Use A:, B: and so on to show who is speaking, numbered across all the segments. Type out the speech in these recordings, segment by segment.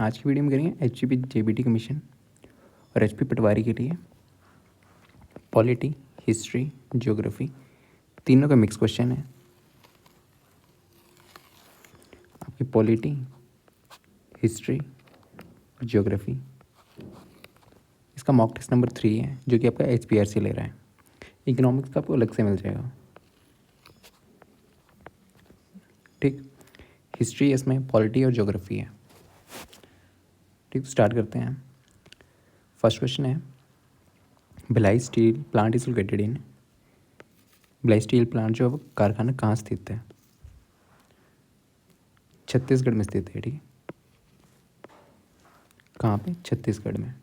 A: आज की वीडियो में करेंगे एचजीपी जेबीटी कमीशन और एचपी पटवारी के लिए पॉलिटी, हिस्ट्री, ज्योग्राफी तीनों का मिक्स क्वेश्चन है। आपकी पॉलिटी, हिस्ट्री और ज्योग्राफी, इसका मॉक टेस्ट नंबर 3 है जो कि आपका एचपीआरसी ले रहा है। इकोनॉमिक्स का आपको अलग से मिल जाएगा। ठीक, हिस्ट्री इसमें पॉलिटी और ज्योग्राफी है। ठीक, स्टार्ट करते हैं। फर्स्ट क्वेश्चन है, Bhilai steel plant is located in. Bhilai steel plant जो है वो कारखाना कहाँ स्थित है? छत्तीसगढ़ में स्थित है। ठीक है, कहाँ पे? छत्तीसगढ़ में।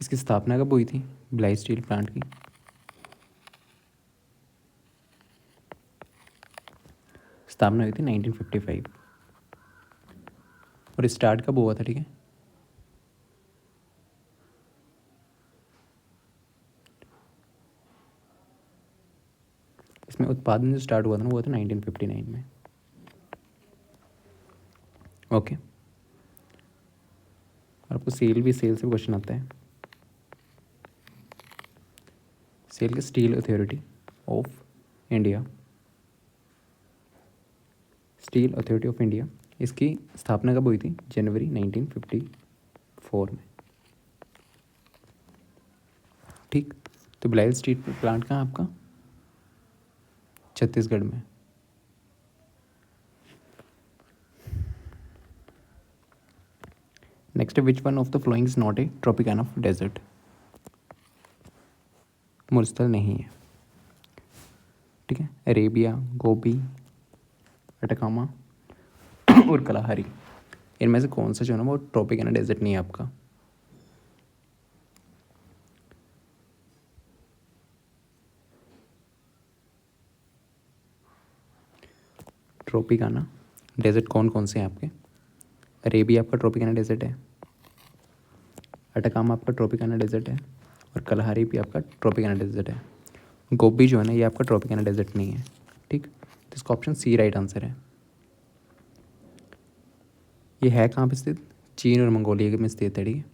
A: इसकी स्थापना कब हुई थी भिलाई स्टील प्लांट की? स्थापना हुई थी 1955। और स्टार्ट कब हुआ था? ठीक है, इसमें उत्पादन जो स्टार्ट हुआ था ना वो था 1959 में। ओके, और आपको सेल से क्वेश्चन आता है। सेल की steel authority of India, steel authority of India, इसकी स्थापना कब हुई थी? जनवरी 1954 में। ठीक, तो भिलाई स्टील प्लांट कहाँ आपका? छत्तीसगढ़ में। Next, which one of the following is not a tropical of desert? मुरस्थल नहीं है। ठीक है, अरेबिया, गोबी, अटकामा और कलाहारी, इनमें से कौन सा जो है ना वो ट्रॉपिकन डेजर्ट नहीं है आपका? ट्रॉपिकाना डेजर्ट कौन कौन से हैं आपके? अरेबिया आपका ट्रॉपिकाना डेजर्ट है, अटकामा आपका ट्रॉपिकाना डेजर्ट है और कलहारी भी आपका ट्रॉपिकाना डेजर्ट है। गोबी जो है ना ये आपका ट्रॉपिकाना डेजर्ट नहीं है। ठीक, तो इसका ऑप्शन सी राइट आंसर है। ये है कहाँ पे स्थित? चीन और मंगोलिया में स्थित है। ठीक है,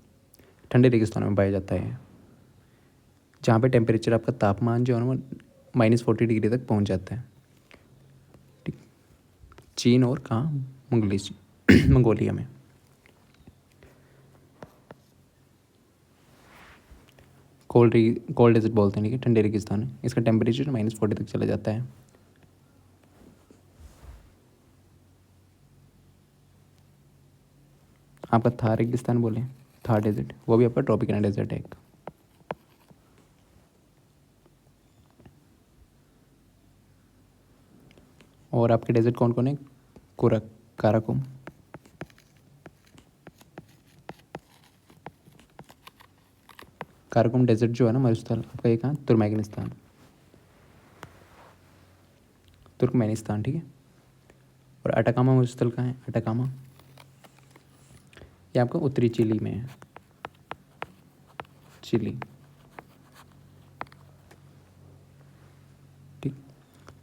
A: ठंडे रेगिस्तानों में पाया जाता है, जहाँ पे टेम्परेचर आपका तापमान जो है ना वो -40 डिग्री तक पहुँच जाता है। ठीक, चीन और कहाँ? मंगोलिया में। कोल्ड डेजर्ट बोलते हैं। ठीक है, ठंडे रेगिस्तान है, इसका टेम्परेचर -40 तक चला जाता है। आपका थार रेगिस्तान बोले, थार डेजर्ट, वो भी आपका ट्रॉपिकल डेजर्ट है एक। और आपके डेजर्ट कौन कौन है? काराकोम, काराकोम डेजर्ट जो है ना मरुस्थल आपका एक कहाँ? तुर्कमेनिस्तान। ठीक है, और अटाकामा मरुस्थल कहाँ है? अटाकामा ये आपका उत्तरी चिली में है, चिली। ठीक,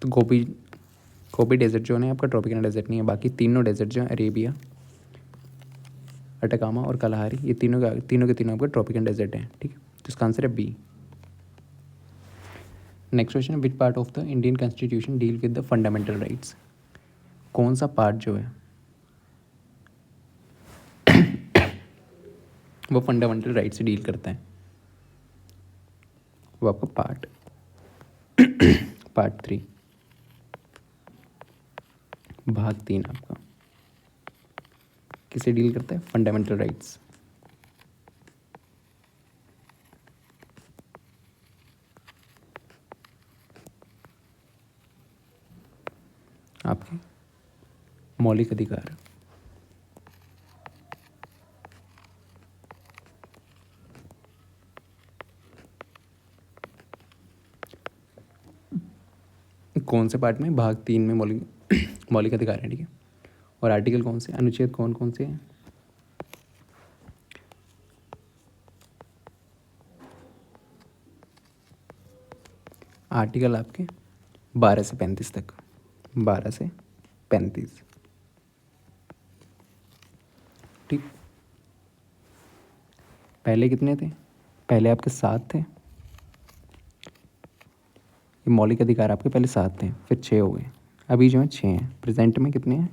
A: तो गोबी डेजर्ट जो है ना आपका ट्रॉपिकल डेजर्ट नहीं है। बाकी तीनों डेजर्ट जो है अरेबिया, अटकामा और कलाहारी, ये तीनों के तीनों आपका ट्रॉपिकल डेजर्ट हैं। ठीक है, तो इसका आंसर है बी। नेक्स्ट क्वेश्चन है, which part of the Indian constitution deal with the fundamental rights? कौन सा पार्ट जो है वो फंडामेंटल राइट से डील करता है? वो आपका पार्ट 3, भाग 3 आपका किसे डील करता है? Fundamental rights. आपके मौलिक अधिकार। कौन से पार्ट में? भाग 3 में मौलिक अधिकार है। ठीक है, और आर्टिकल कौन से, अनुच्छेद कौन कौन से हैं? आर्टिकल आपके 12 से 35 तक। 12 से 35। ठीक, पहले कितने थे? पहले आपके 7 थे। ये मौलिक अधिकार आपके पहले 7 थे, फिर 6 हो गए, अभी जो है 6 हैं। प्रेजेंट में कितने हैं?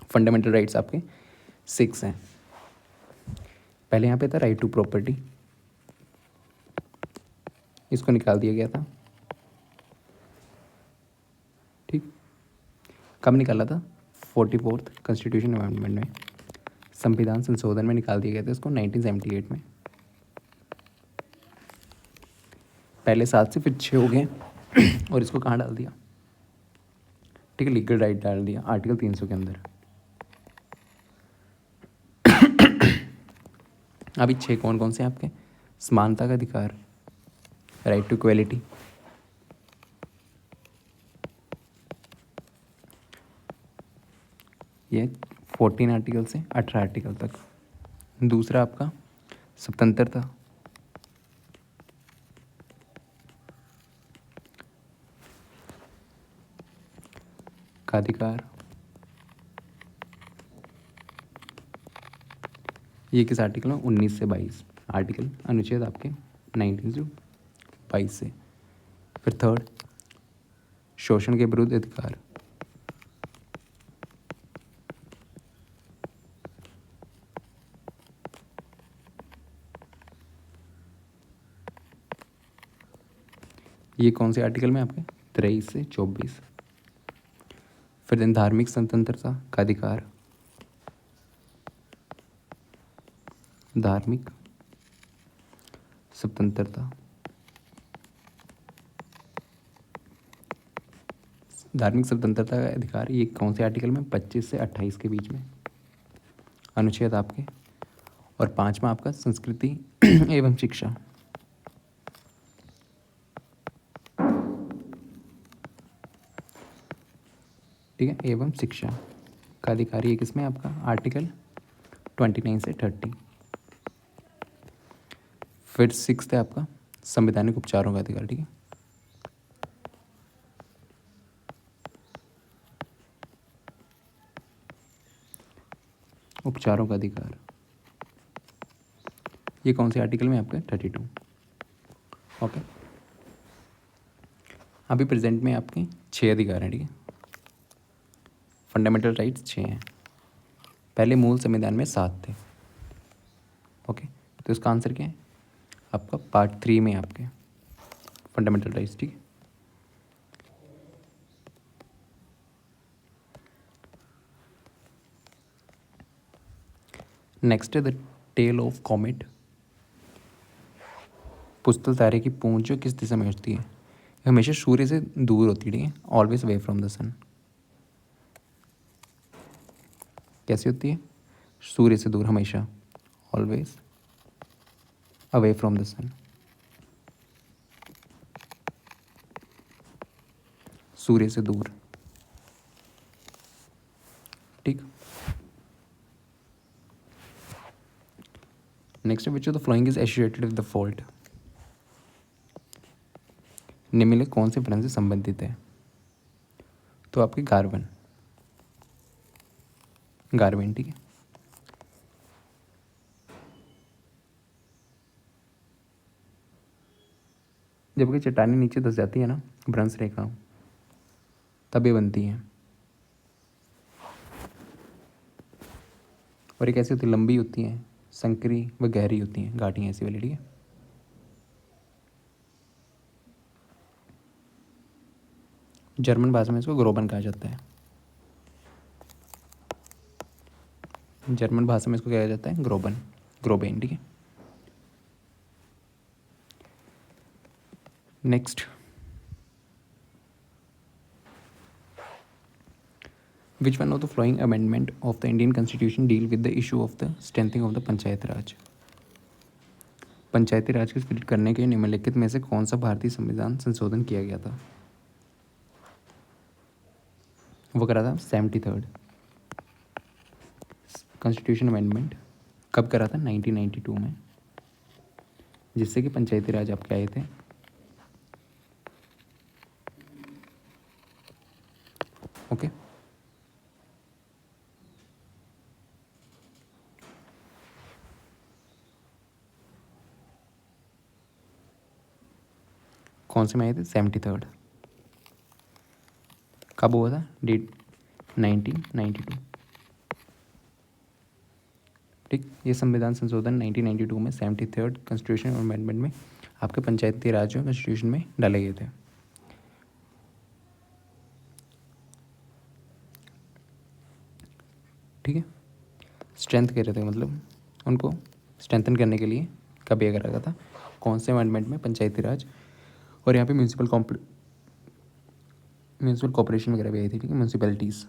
A: फंडामेंटल राइट्स आपके 6 हैं। पहले यहाँ पे था राइट टू प्रॉपर्टी, इसको निकाल दिया गया था। ठीक, कब निकाला था? 44th कॉन्स्टिट्यूशन अमेंडमेंट में, संविधान संशोधन में निकाल दिया गया था इसको 1978 में। पहले 7 से फिर 6 हो गए और इसको कहाँ डाल दिया? ठीक है, लीगल राइट डाल दिया आर्टिकल 300 के अंदर। अभी 6 कौन कौन से हैं आपके? समानता का अधिकार, राइट टू इक्वलिटी, ये 14 आर्टिकल से 18 आर्टिकल तक। दूसरा आपका स्वतंत्रता, का अधिकार, ये किस आर्टिकल में? 19 से 22 आर्टिकल, अनुच्छेद आपके 19 से 22 से। फिर थर्ड, शोषण के विरुद्ध अधिकार, ये कौन से आर्टिकल में आपके? 23 से 24। फिर दिन धार्मिक स्वतंत्रता का अधिकार, धार्मिक स्वतंत्रता, धार्मिक स्वतंत्रता का अधिकार, ये कौन से आर्टिकल में? 25 से 28 के बीच में अनुच्छेद आपके। और 5वां आपका संस्कृति एवं शिक्षा, ठीक है, एवं शिक्षा का अधिकार, ये किसमें आपका? आर्टिकल 29 से 30। फिर 6 है आपका संवैधानिक उपचारों का अधिकार, ठीक है, उपचारों का अधिकार, ये कौन से आर्टिकल में आपका? 32। ओके, अभी प्रेजेंट में आपके 6 अधिकार हैं, ठीक है, फंडामेंटल राइट्स 6 हैं। पहले मूल संविधान में 7 थे। ओके, तो इसका आंसर क्या है आपका? पार्ट 3 में आपके फंडामेंटल राइट्स, ठीक है। नेक्स्ट है द टेल ऑफ कॉमेट, पुस्तल तारे की पूंछ जो किस दिशा में होती है? हमेशा सूर्य से दूर होती है, ठीक है, ऑलवेज अवे फ्रॉम द सन। कैसी होती है? सूर्य से दूर, हमेशा, ऑलवेज अवे फ्रॉम द सन, सूर्य से दूर, ठीक। Next which of the following is associated with the fault, निम्नलिखित कौन से वर्ण से संबंधित है? तो आपके गार्वन, गार्वेन, ठीक है। जब कि चट्टानी नीचे धस जाती है ना भ्रंश रेखा, तब ये बनती है। और ये कैसी होती है? लंबी होती हैं, संकरी व गहरी होती हैं, घाटियाँ ऐसी वाली, ठीक है। जर्मन भाषा में इसको ग्रोबन कहा जाता है। जर्मन भाषा में इसको कहा जाता है ग्रोबन, ग्रोबेन, ठीक है। Next, which one of the following amendment of the Indian constitution deal with the issue of the strengthening of the panchayat raj, panchayati raj को स्पिरिट करने के निम्नलिखित में से कौन सा भारतीय संविधान संशोधन किया गया था? वो करा था 73rd कॉन्स्टिट्यूशन अमेंडमेंट। कब करा था? 1992 में, जिससे कि पंचायती राज आपके आए थे ओके। कौन से में आए थे? 73rd। कब हुआ था? डेट 1992। ठीक, ये संविधान संशोधन 1992 में 73rd कॉन्स्टिट्यूशन अमेंडमेंट में आपके पंचायती राज और कॉन्स्टिट्यूशन में डाले गए थे। ठीक है, स्ट्रेंथ कह रहे थे, मतलब उनको स्ट्रेंथन करने के लिए कब यह करा गया था? कौन से अमेंडमेंट में? पंचायती राज, और यहाँ पे म्यूनसिपल कॉर्पोरेशन वगैरह भी आई थी। ठीक है, म्यूनसिपैलिटीज़।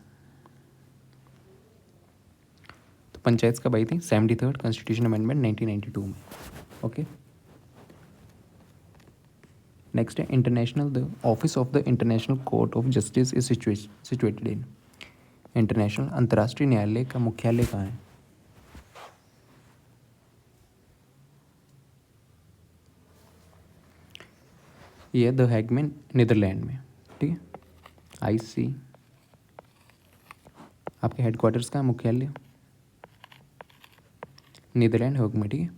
A: तो पंचायत कब आई थी? 73rd कॉन्स्टिट्यूशन अमेंडमेंट 1992 में। ओके। नेक्स्ट है international, the office of the international court of justice is situated in. International, अंतर्राष्ट्रीय न्यायालय का मुख्यालय कहाँ है? ये द हैग में, नीदरलैंड में। ठीक है, IC आपके हेडक्वार्टर्स का मुख्यालय नीदरलैंड हेग में। ठीक है,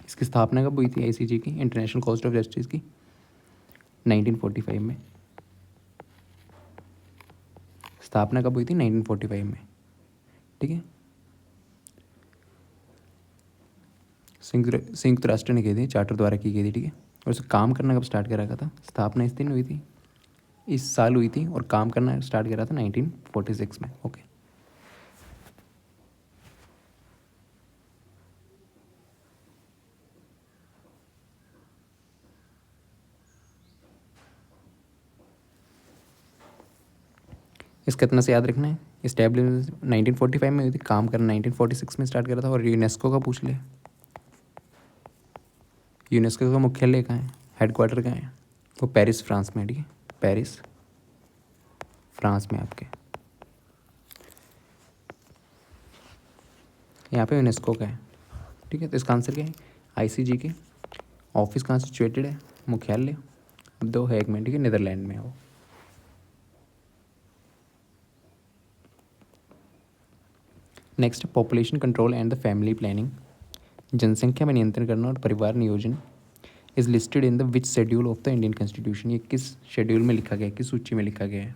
A: इसकी स्थापना कब हुई थी? ICJ की, इंटरनेशनल कोर्ट ऑफ जस्टिस की, 1945 में। स्थापना कब हुई थी? 1945 में। ठीक है, संयुक्त राष्ट्र ने की थी, चार्टर द्वारा की गई थी। ठीक है, और उसे काम करना कब स्टार्ट करा गया था? स्थापना इस दिन हुई थी, इस साल हुई थी, और काम करना स्टार्ट करा था 1946 में। ओके। इसका इतना से याद रखना है, इस्टेब्लिश 1945 में हुई थी, काम करना 1946 में स्टार्ट करा था। और यूनेस्को का पूछ ले, यूनेस्को का मुख्यालय कहाँ है? हेडक्वार्टर कहाँ है? वो पेरिस, फ्रांस में। ठीक है, पेरिस, फ्रांस में आपके। यहाँ पे यूनेस्को का है। ठीक है, तो इसका आंसर क्या है? ICJ के ऑफिस कहाँ सिचुएटेड है? मुख्यालय दो हैग में। ठीक है, नीदरलैंड में है वो। Next, population control and the family planning, जनसंख्या में नियंत्रण करना और परिवार नियोजन, is listed in the which schedule of the Indian constitution. ये किस शेड्यूल में लिखा गया है, किस सूची में लिखा गया है?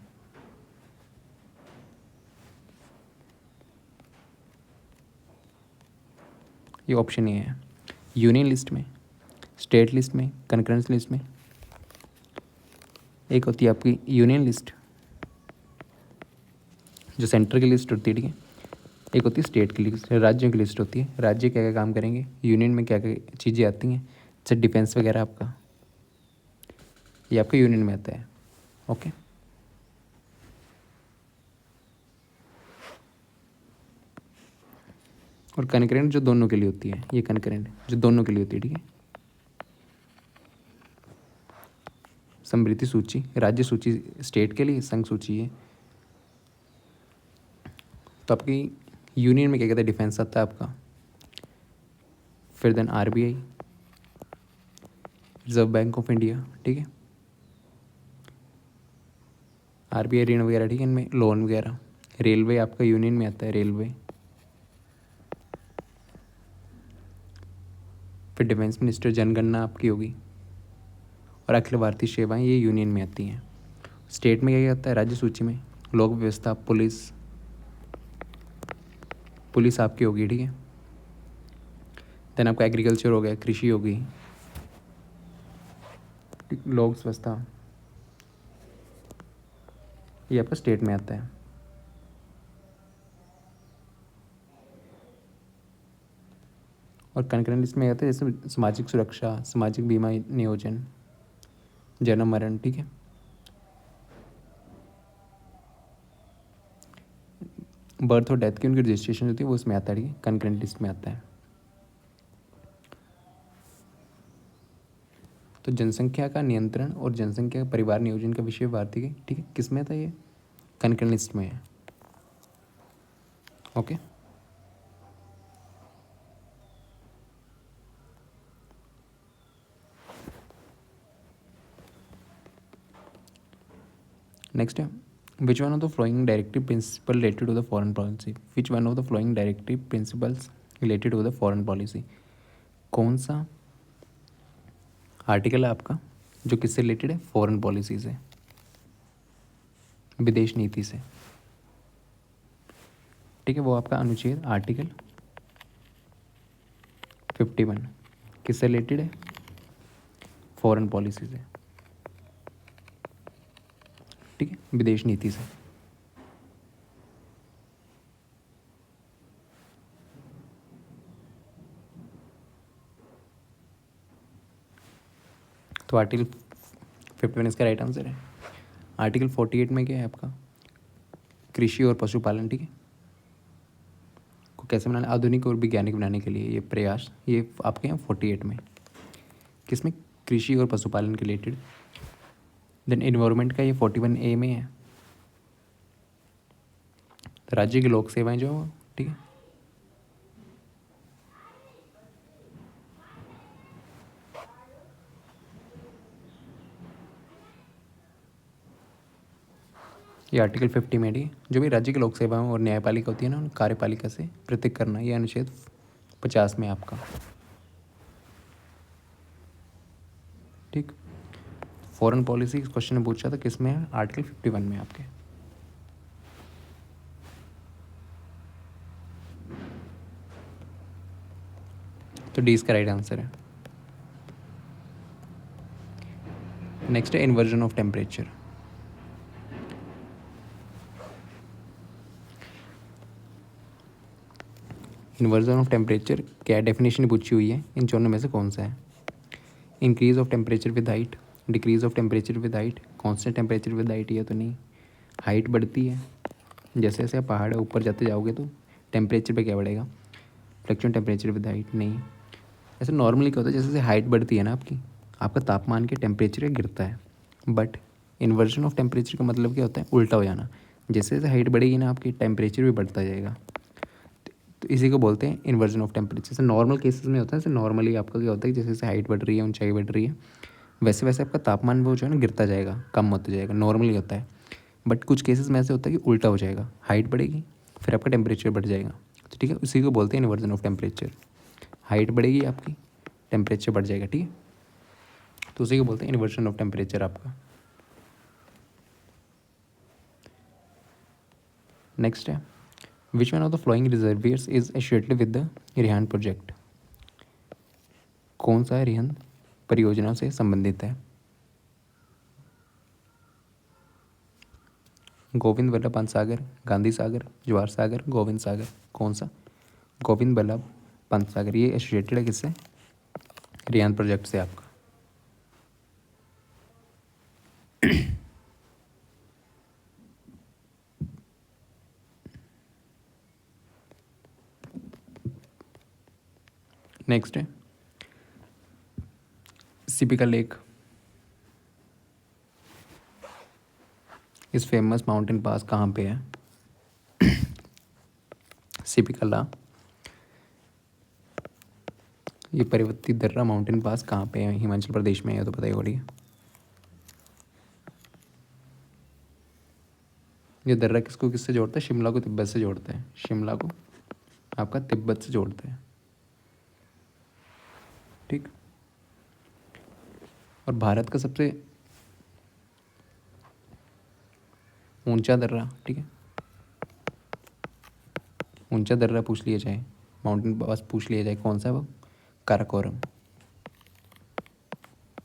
A: ये ऑप्शन ये है, यूनियन लिस्ट में, स्टेट लिस्ट में, कंकरेंस लिस्ट में। एक होती है आपकी यूनियन लिस्ट, जो सेंटर की लिस्ट होती है। ठीक है, एक होती है स्टेट की लिस्ट, राज्यों की लिस्ट होती है, राज्य क्या क्या काम करेंगे, यूनियन में क्या क्या चीज़ें आती हैं, जैसे डिफेंस वगैरह आपका, ये आपका यूनियन में आता है। ओके। और कनकरेंट जो दोनों के लिए होती है, ये कनकरेंट जो दोनों के लिए होती है। ठीक है, समृद्धि सूची, राज्य सूची स्टेट के लिए, संघ सूची है। तो आपकी यूनियन में क्या कहते हैं? डिफेंस आता है आपका। फिर then RBI, reserve bank of India. ठीक है, RBI ऋण वगैरह। ठीक है, इनमें लोन वगैरह। रेलवे आपका यूनियन में आता है, रेलवे। फिर डिफेंस मिनिस्टर, जनगणना आपकी होगी। और अखिल भारतीय सेवाएं, ये यूनियन में आती हैं। स्टेट में क्या क्या आता है? राज्य सूची में लोक व्यवस्था, पुलिस, पुलिस आपकी होगी। ठीक है, देन आपका एग्रीकल्चर हो गया, कृषि होगी, लोक व्यवस्था, ये आपका स्टेट में आता है। और कंकरेंट लिस्ट में आता है जैसे सामाजिक सुरक्षा, सामाजिक बीमा नियोजन, जन्म मरण। ठीक है, बर्थ और डेथ की उनकी रजिस्ट्रेशन होती है, वो उसमें आता है। ठीक है, कंकरेंट लिस्ट में आता है। तो जनसंख्या का नियंत्रण और जनसंख्या का परिवार नियोजन का विषय भारतीय के, ठीक है, किस में था ये? कनकरेंट लिस्ट में है। ओके, नेक्स्ट है which one of the following directive principle related to the foreign policy. Which one of the following directive principles related to the foreign policy. कौन सा आर्टिकल है आपका जो किससे रिलेटेड है, फॉरेन पॉलिसी से, विदेश नीति से। ठीक है, वो आपका अनुच्छेद आर्टिकल 51 किससे रिलेटेड है, फॉरेन पॉलिसी से। ठीक है, विदेश नीति से। तो आर्टिकल 51 इसका राइट आंसर है। आर्टिकल 48 में क्या है आपका, कृषि और पशुपालन। ठीक है, को कैसे बनाना, आधुनिक और वैज्ञानिक बनाने के लिए ये प्रयास, ये आपके यहाँ 48 में, किसमें, कृषि और पशुपालन के रिलेटेड। देन इन्वायरमेंट का ये 41A में है, राज्य की लोक सेवाएं जो, ठीक है। ये आर्टिकल 50 में, ठीक है, जो भी राज्य की लोक सेवाएं और न्यायपालिका होती है ना, उन कार्यपालिका से पृथक करना, ये अनुच्छेद 50 में आपका। ठीक, फॉरेन पॉलिसी क्वेश्चन ने पूछा था किस में है, आर्टिकल 51 में आपके। तो डी इसका राइट आंसर है। नेक्स्ट है inversion of temperature. Inversion of temperature क्या डेफिनेशन पूछी हुई है, इन दोनों में से कौन सा है। Increase of temperature with height, decrease of temperature with height, constant temperature with height, ये तो नहीं। हाइट बढ़ती है, जैसे जैसे आप पहाड़ ऊपर जाते जाओगे तो टेम्परेचर पे क्या बढ़ेगा, फ्लक्चुएंट टेम्परेचर विद हाइट, नहीं। ऐसे नॉर्मली क्या होता है, जैसे जैसे हाइट बढ़ती है ना आपकी, आपका तापमान के टेम्परेचर गिरता है। बट इन्वर्जन ऑफ टेम्परेचर का मतलब क्या होता है, उल्टा हो जाना। जैसे जैसे हाइट बढ़ेगी ना आपकी, टेम्परेचर भी बढ़ता जाएगा। तो इसी को बोलते हैं इन्वर्जन ऑफ टेम्परेचर। जैसे नॉर्मल केसेस में होता है, जैसे नॉर्मली आपका क्या होता है, जैसे जैसे हाइट बढ़ रही है, ऊंचाई बढ़ रही है, वैसे वैसे आपका तापमान वो जो है ना गिरता जाएगा, कम होता जाएगा, नॉर्मली होता है। बट कुछ केसेस में ऐसे होता है कि उल्टा हो जाएगा, हाइट बढ़ेगी फिर आपका टेम्परेचर बढ़ जाएगा। तो ठीक है, उसी को बोलते हैं इन्वर्जन ऑफ टेम्परेचर। हाइट बढ़ेगी आपकी, टेम्परेचर बढ़ जाएगा। ठीक है, तो उसी को बोलते हैं इन्वर्जन ऑफ टेम्परेचर आपका। नेक्स्ट है which one of the following reservoirs is associated with the Rihand project. कौन सा रिहान परियोजना से संबंधित है। गोविंद वल्लभ पंत सागर, गांधी सागर, जवाहर सागर, गोविंद सागर, कौन सा, गोविंद वल्लभ पंत सागर। ये एसोसिएटेड है किससे, रिहान प्रोजेक्ट से आपका। नेक्स्ट है सिपिका लेक इस फेमस माउंटेन पास कहाँ पे है, सिपिकला, ये पर्वतीय दर्रा माउंटेन पास कहाँ पे है, हिमाचल प्रदेश में है, तो पता ही होगी। ये दर्रा किसको किससे जोड़ता है, शिमला को तिब्बत से जोड़ता है, शिमला को आपका तिब्बत से जोड़ता है। ठीक, और भारत का सबसे ऊंचा दर्रा, ठीक है, ऊंचा दर्रा पूछ लिया जाए, माउंटेन पास पूछ लिया जाए, कौन सा है वो, काराकोरम,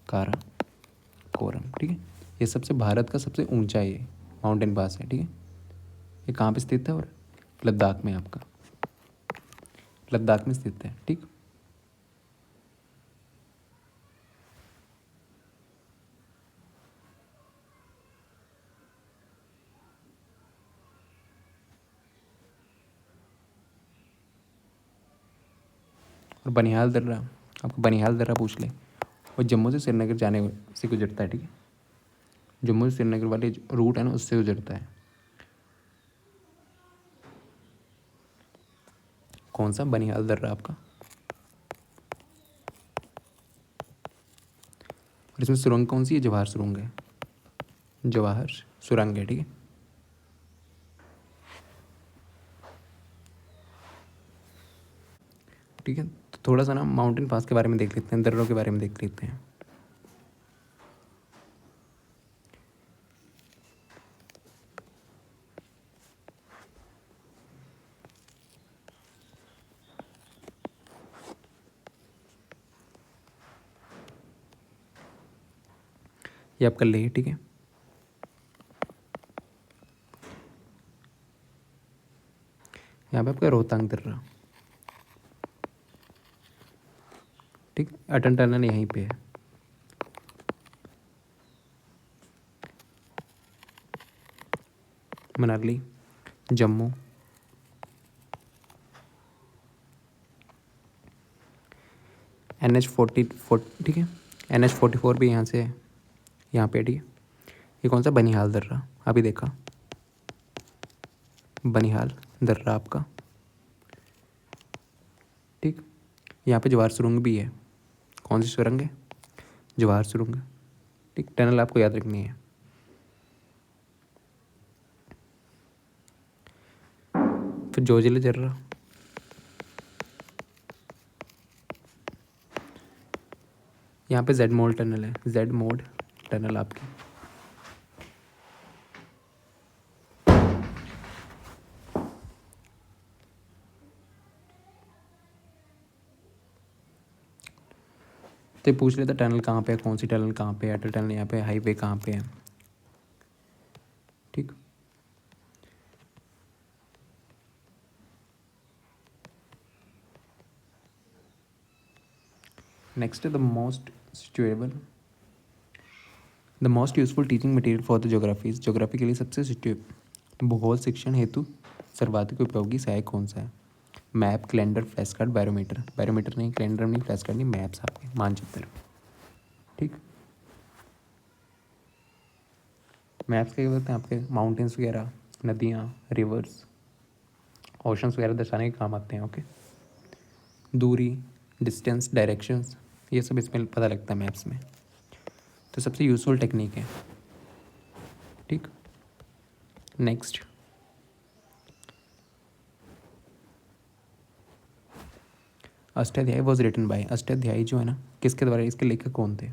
A: काराकोरम। ठीक है, ये सबसे भारत का सबसे ऊंचा ये माउंटेन पास है। ठीक है, ये कहाँ पे स्थित है, और लद्दाख में, आपका लद्दाख में स्थित है। ठीक, और बनिहाल दर्रा, आपको बनिहाल दर्रा पूछ ले, और जम्मू से श्रीनगर जाने से गुजरता है। ठीक है, जम्मू से श्रीनगर वाले रूट है ना, उससे गुजरता है। कौन सा? बनिहाल दर्रा आपका। और इसमें सुरंग कौन सी है? जवाहर सुरंग है, जवाहर सुरंग है, ठीक है। ठीक है, तो थोड़ा सा ना माउंटेन पास के बारे में देख लेते हैं, दर्रों के बारे में देख लेते हैं। ये आपका लेह, ठीक है। यहाँ पे आपका रोहतांग दर्रा, ठीक। अटल टनल यहीं पे है। मनाली, जम्मू, NH 44, ठीक है। NH 44 भी यहाँ से है, यहाँ पे, ठीक है। ये कौन सा? बनिहाल दर्रा, अभी देखा, बनिहाल दर्रा आपका, ठीक। यहाँ पे जवाहर सुरंग भी है। कौन सी सुरंग है? जवाहर सुरंग, ठीक। टनल आपको याद रखनी है। फिर जोजिला दर्रा, यहाँ पे जेड मोड टनल है, जेड मोड टनल आपकी। तो ये पूछ लेता टनल कहाँ पे है, कौन सी टनल कहाँ पे है, अटल टनल यहाँ पे, हाईवे कहाँ पे है, ठीक। Next the most suitable, the most useful teaching material for the geographies. Geography के लिए सबसे भूगोल शिक्षण हेतु सर्वाधिक उपयोगी सहायक कौन सा है? Map, calendar, flash card, barometer. Barometer नहीं, कैलेंडर नहीं, फ्लैश कार्ड नहीं, मैप्स आपके, मानचित्र, ठीक। मैप्स क्या बोलते हैं? आपके माउंटेन्स वगैरह, नदियाँ, रिवर्स, ओशंस वगैरह दर्शाने के काम आते हैं, ओके। दूरी, डिस्टेंस, डायरेक्शंस, ये सब इसमें पता लगता है मैप्स में। तो सबसे यूजफुल टेक्निक है, ठीक। Next, Ashtadhyayi was written by. Ashtadhyayi जो है ना, किसके द्वारा? इसके लेखक कौन थे?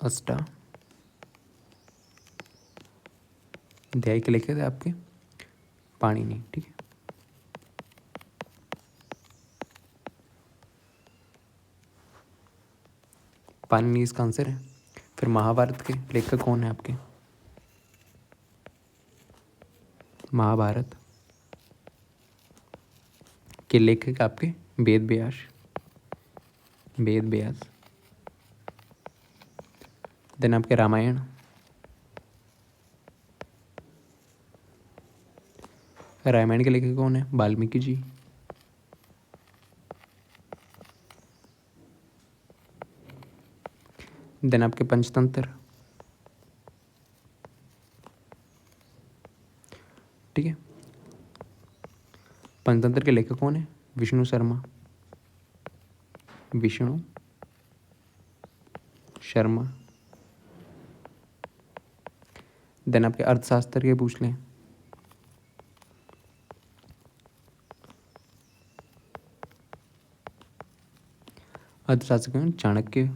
A: अष्टाध्यायी के लेखक थे आपके पाणिनि, ठीक है। पाणिनि इसका आंसर है। फिर महाभारत के लेखक कौन है आपके? महाभारत के लेखक आपके वेद व्यास, वेद व्यास। देन आपके रामायण, रामायण के लेखक कौन है? वाल्मीकि जी। देन आपके पंचतंत्र, ठीक है। पंचतंत्र के लेखक कौन है? विष्णु शर्मा, विष्णु शर्मा। देन आपके अर्थशास्त्र के पूछ लें, अर्थशास्त्र कौन? चाणक्य।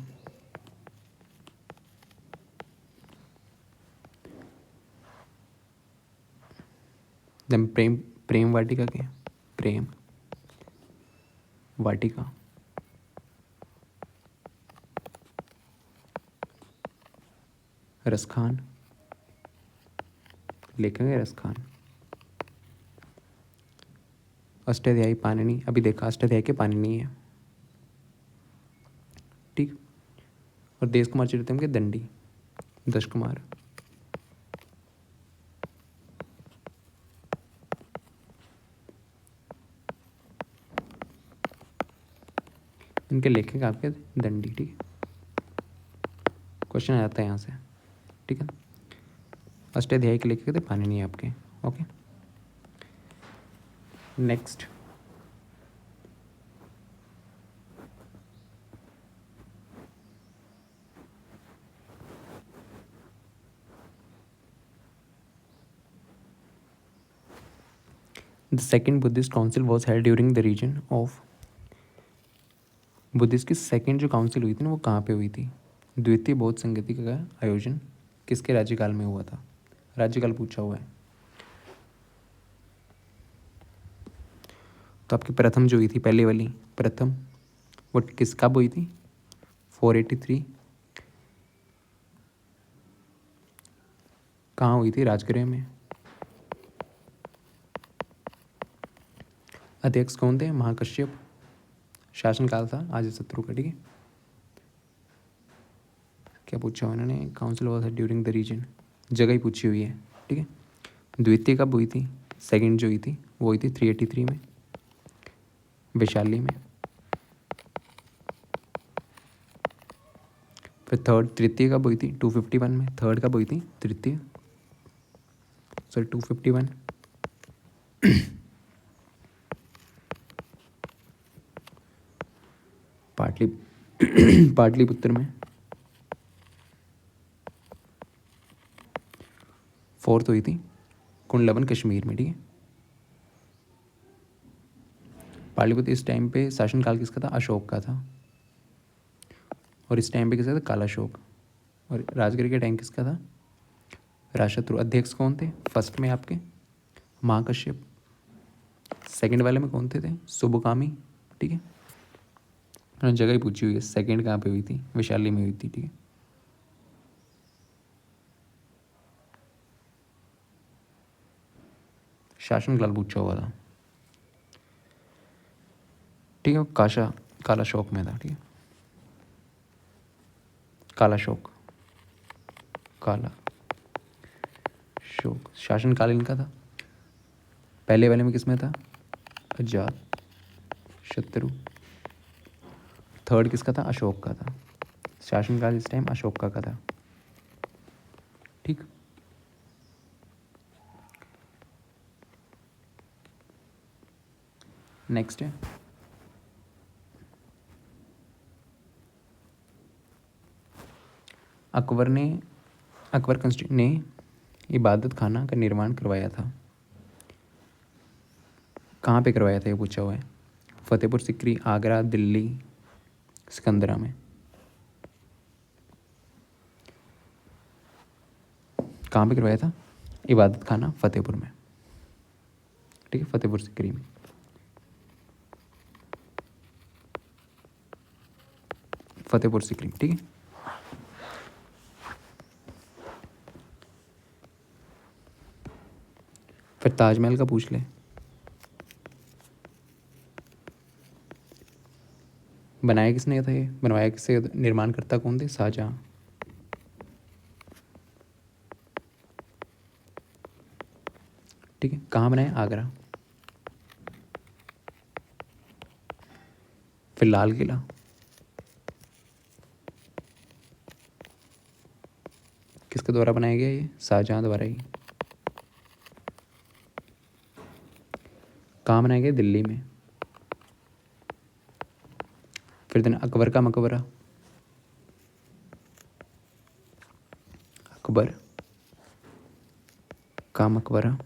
A: देन प्रेम, प्रेम वाटिका के, प्रेम वाटिका। रसखान, लेखक है रसखान। अष्टाध्यायी पाणिनि, अभी देखा अष्टाध्यायी के पाणिनि है, ठीक। और देश कुमार चरितम के दंडी, दश कुमार। इनके लेखक आपके दंडी, ठीक है। क्वेश्चन आ जाता है यहाँ से, ठीक है। अष्टाध्यायी के लिखे थे, पानी नहीं है आपके। Okay, next. The second Buddhist council was held during the reign of. Buddhist की सेकेंड जो काउंसिल हुई थी ना, वो कहाँ पे हुई थी? द्वितीय बौद्ध संगति का आयोजन किसके राज्यकाल में हुआ था? राज्यकाल पूछा हुआ है। तो आपकी प्रथम जो हुई थी, पहले वाली प्रथम, वो किस कब हुई थी? 483। कहाँ हुई थी? राजगृह में। अध्यक्ष कौन थे? महाकश्यप। शासनकाल था अजातशत्रु का। ठीक है, क्या पूछा हुआ इन्होंने? Council was during the reign, जगह ही पूछी हुई है। ठीक है, द्वितीय कब हुई थी? सेकंड जो हुई थी वो हुई थी 383 में, वैशाली में। फिर थर्ड, तृतीय कब हुई थी? 251 में। थर्ड कब हुई थी? तृतीय, सॉरी 251। पाटली पाटलिपुत्र में। फोर्थ हुई थी कुंडलवन, कश्मीर में। ठीक है, पाटलिपुत्र इस टाइम पे शासनकाल किसका था? अशोक का था। और इस टाइम पे किसका था? कालाशोक। और राजगीर के टाइम किसका था? राजशत्रु। अध्यक्ष कौन थे फर्स्ट में आपके? महाकश्यप। सेकंड वाले में कौन थे? सुबकामी। ठीक है, उन्होंने जगह ही पूछी हुई है, सेकंड कहाँ पे हुई थी? वैशाली में हुई थी। ठीक है, शासनकाल पूछा हुआ था। ठीक है, कालाशोक में था। ठीक है, कालाशोक, काला शोक शासनकाल इनका था। पहले वाले में किसमें था? अजात शत्रु। थर्ड किसका था? अशोक का था। शासनकाल इस टाइम अशोक का था। ठीक, नेक्स्ट है अकबर कंस्टिट्यूट ने इबादत खाना का निर्माण करवाया था। कहाँ पे करवाया था ये पूछा हुआ है? फतेहपुर सिकरी, आगरा, दिल्ली, सिकंदरा में। कहाँ पे करवाया था? इबादत खाना फतेहपुर में। ठीक है, फतेहपुर सिकरी में। फतेहपुर सिकरी। ठीक है, फिर ताजमहल का पूछ ले। बनाया किसने था ये? बनवाया किससे? निर्माण करता कौन थे? शाहजहां। ठीक है, कहाँ बनाया? आगरा। फिर लाल किला। किसके द्वारा बनाया गया ये? शाहजहां द्वारा ही। कहाँ बनाया गया? दिल्ली में। फिर देन अकबर का मकबरा। अकबर का मकबरा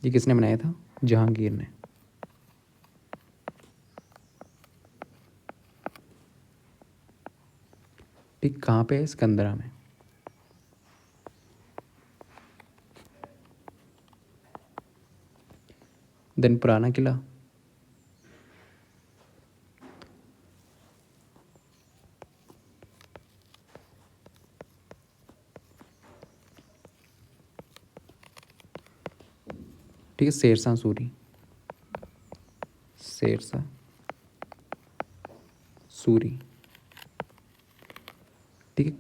A: ये किसने बनाया था? जहांगीर ने। ठीक, कहाँ पे है? सिकंदरा में। देन पुराना किला। ठीक है, शेरशाह सूरी। शेरशाह सूरी। ठीक है,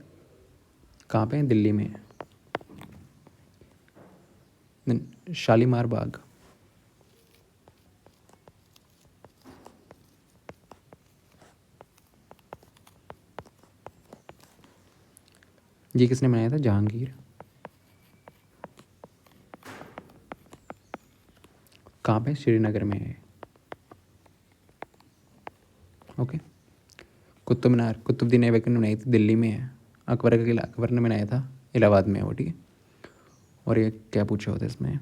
A: कहाँ पे है? दिल्ली में है। देन शालीमार बाग। ये किसने बनाया था? जहांगीर। कहाँ पे? श्रीनगर में है। ओके। कुतुब मीनार कुतुबुद्दीन ऐबक ने बनाई थी, दिल्ली में है। अकबर का किला अकबर ने बनाया था, इलाहाबाद में है वो, ठीक है। और ये क्या पूछा होता है इसमें?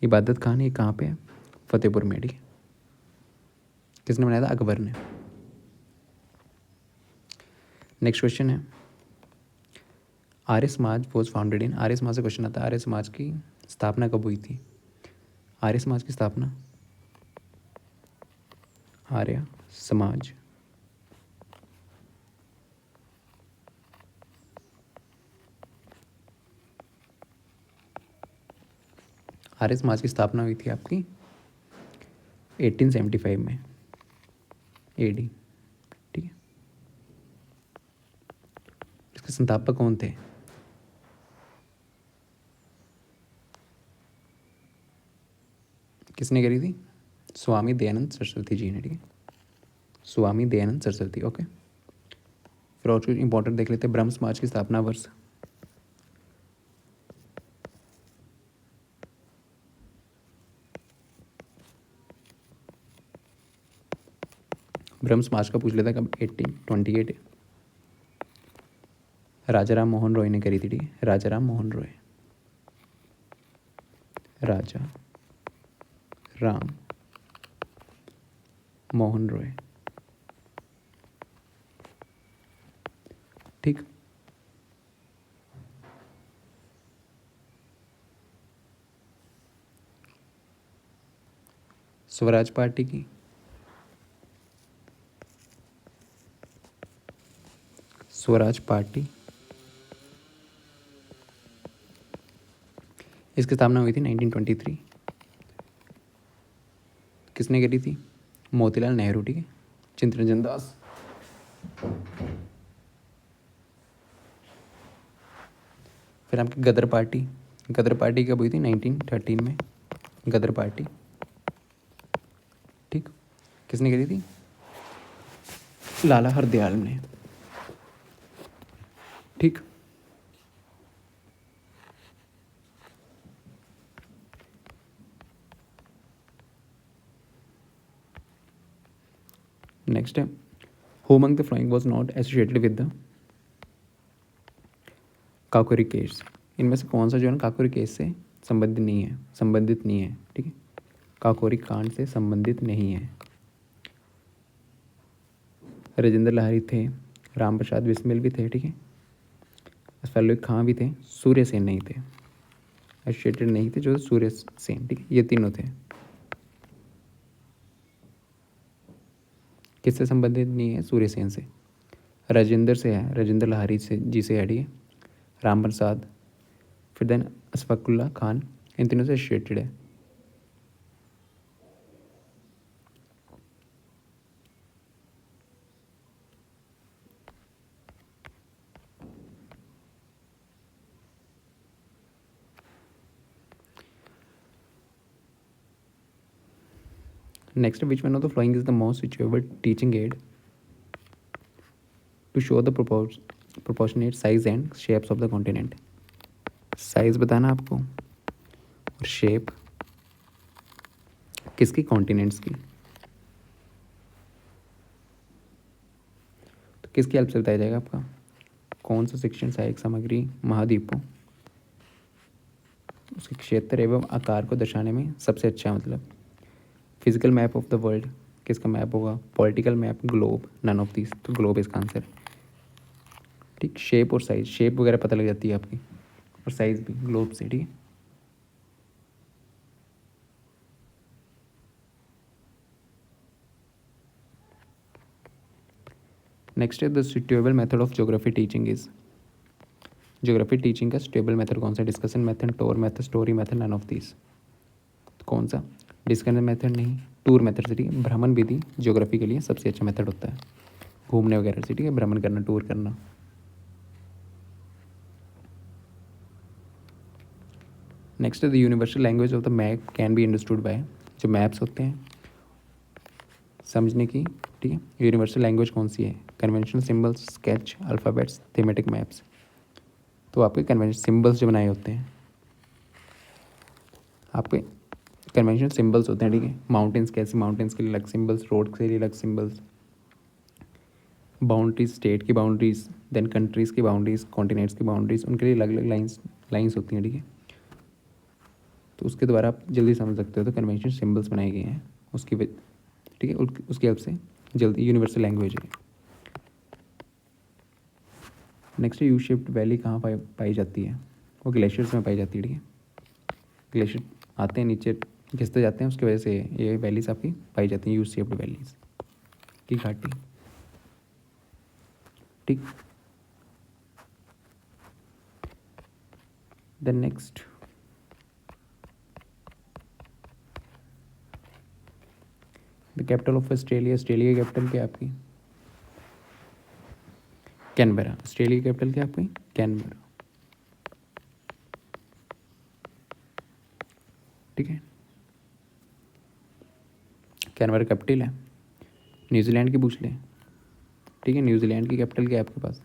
A: इबादत खान, ये कहाँ पे है? फतेहपुर में, ठीक है। किसने बनाया था? अकबर ने। नेक्स्ट क्वेश्चन है, Arya Samaj was founded in. Arya Samaj से क्वेश्चन आता है, आर्य समाज की स्थापना कब हुई थी? आर्य समाज की स्थापना, आर्य समाज आर्य समाज की स्थापना हुई थी आपकी 1875 में, एडी, ठीक है। इसके संस्थापक कौन थे? किसने करी थी? स्वामी दयानंद सरस्वती जी ने, ठीक है। स्वामी दयानंद सरस्वती, ओके। फिर और कुछ इंपॉर्टेंट देख लेते हैं, ब्रह्म समाज की स्थापना वर्ष। ब्रह्म समाज का पूछ लेता है कब? 1828। राजा राम मोहन रॉय ने करी थी, ठीक है। राजा राम मोहन रॉय, राजा राम मोहन रॉय, ठीक। स्वराज पार्टी की, स्वराज पार्टी, इसकी स्थापना हुई थी 1923। किसने करी थी? मोतीलाल नेहरू, ठीक है। चित्तरंजन दास। फिर आपकी गदर पार्टी, गदर पार्टी कब हुई थी? 1913 में, गदर पार्टी, ठीक। किसने करी थी? लाला हरदयाल ने, ठीक। नेक्स्ट है, who among the flowing was not associated with the Kakori case. इनमें से कौन सा जो है ना काकोरी केस से संबंधित नहीं है, ठीक है। काकोरी कांड से संबंधित नहीं है। राजेंद्र लाहिड़ी थे, राम प्रसाद बिस्मिल भी थे, ठीक है। असफाक खां भी थे, सूर्य सेन नहीं थे, एसोसिएटेड नहीं थे जो सूर्य सेन, ठीक है। ये तीनों थे। किससे संबंधित नहीं है? सूर्य सेन से। राजेंद्र से है, राजेंद्र लाहिड़ी से जी से है, ठीक है। राम प्रसाद, फिर देन अशफाकुल्ला खान, इन तीनों से एसोसिएटेड है। Next, which one of the following is the most suitable teaching aid to show the proportionate size and shapes of the continent? Size बताना आपको और शेप किसकी? कॉन्टिनेंट्स की। तो किसकी हेल्प से बताया जाएगा आपका? कौन सा शिक्षण सहायक सामग्री महाद्वीपों उसके क्षेत्र एवं आकार को दर्शाने में सबसे अच्छा है? मतलब physical map of the world किसका मैप होगा? Political map, globe, none of this. तो ग्लोब इसका आंसर, ठीक। शेप और साइज, शेप वगैरह पता लग जाती है आपकी, और साइज भी ग्लोब से, ठीक है। नेक्स्ट है the suitable method of geography teaching is. Geography teaching का सुटेबल मेथड कौन सा? Discussion method, tour method, story method, none of this. कौन सा? डिस्कशन मेथड नहीं, टूर मेथड से, ठीक है। भ्रमण विधि ज्योग्राफी के लिए सबसे अच्छा मेथड होता है, घूमने वगैरह से, ठीक है। भ्रमण करना, टूर करना। Next the universal language of the map can be understood by. जो मैप्स होते हैं समझने की, ठीक है। यूनिवर्सल लैंग्वेज कौन सी है? Conventional symbols, sketch, alphabets, thematic maps. तो आपके कन्वेंशन सिम्बल्स जो बनाए होते हैं, आपके कन्वेंशनल सिम्बल्स होते हैं, ठीक है। माउंटेन्स कैसे, माउंटेन्स के लिए अलग सिम्बल्स, रोड के लिए अलग सिम्बल्स, बाउंड्रीज, स्टेट की बाउंड्रीज, देन कंट्रीज़ की बाउंड्रीज, कॉन्टिनेंट्स की बाउंड्रीज, उनके लिए अलग अलग लाइंस होती हैं, ठीक है। तो उसके द्वारा आप जल्दी समझ सकते हो। तो कन्वेंशन सिम्बल्स बनाए गए हैं उसकी ठीक है, उसकी हेल्प से जल्दी यूनिवर्सल लैंग्वेज है। नेक्स्ट यू शेप्ड वैली कहाँ पाई जाती है? वो ग्लेशियर्स में पाई जाती है, ठीक है। ग्लेशियर आते हैं नीचे, घिसते जाते हैं, उसकी वजह से ये वैलीज आपकी पाई जाती हैं, यू शेप्ड वैलीज की घाटी, ठीक। Then next, the capital of Australia. Australia की कैपिटल क्या है आपकी? कैनबरा। ऑस्ट्रेलिया की कैपिटल क्या है आपकी? कैनबरा, ठीक है। कैनबरा कैपिटल है। न्यूजीलैंड की पूछ लें, ठीक है। न्यूजीलैंड की कैपिटल क्या है आपके पास?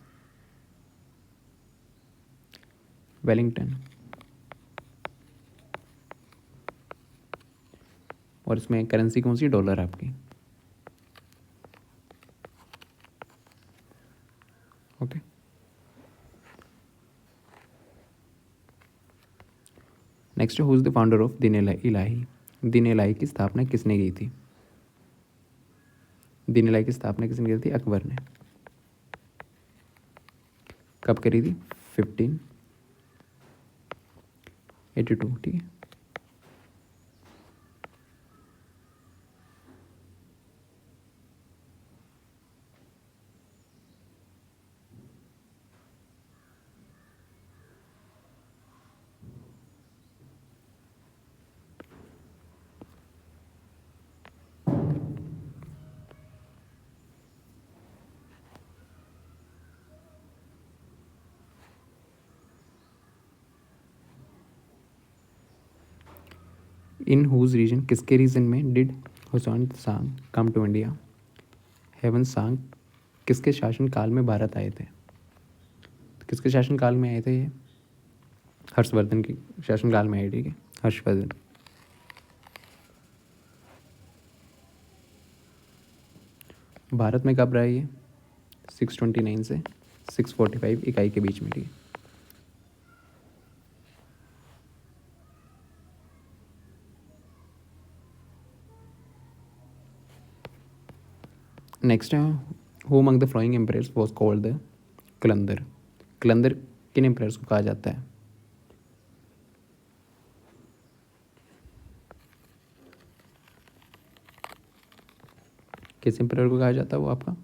A: वेलिंगटन। और इसमें करेंसी कौन सी? डॉलर आपकी, okay. Next, who is the founder of दीन इलाही? दीन इलाही की स्थापना किसने की थी? दीन इलाही की स्थापना किसने की थी? अकबर ने। कब करी थी? 1582, ठीक है। इन हुज रीजन, किसके रीजन में, डिड हुसैन सांग कम टू इंडिया? हेवन सांग किसके शासनकाल में भारत आए थे? किसके शासनकाल में आए थे ये? हर्षवर्धन के शासनकाल में आए, ठीक है। हर्षवर्धन। भारत में कब रहा है ये? 629 से 645 इकाई के बीच में, ठीक है। नेक्स्ट है, who among the following emperors was called the Qalandar? Qalandar किन एम्परर्स को कहा जाता है? किस एम्परर को कहा जाता है वो आपका?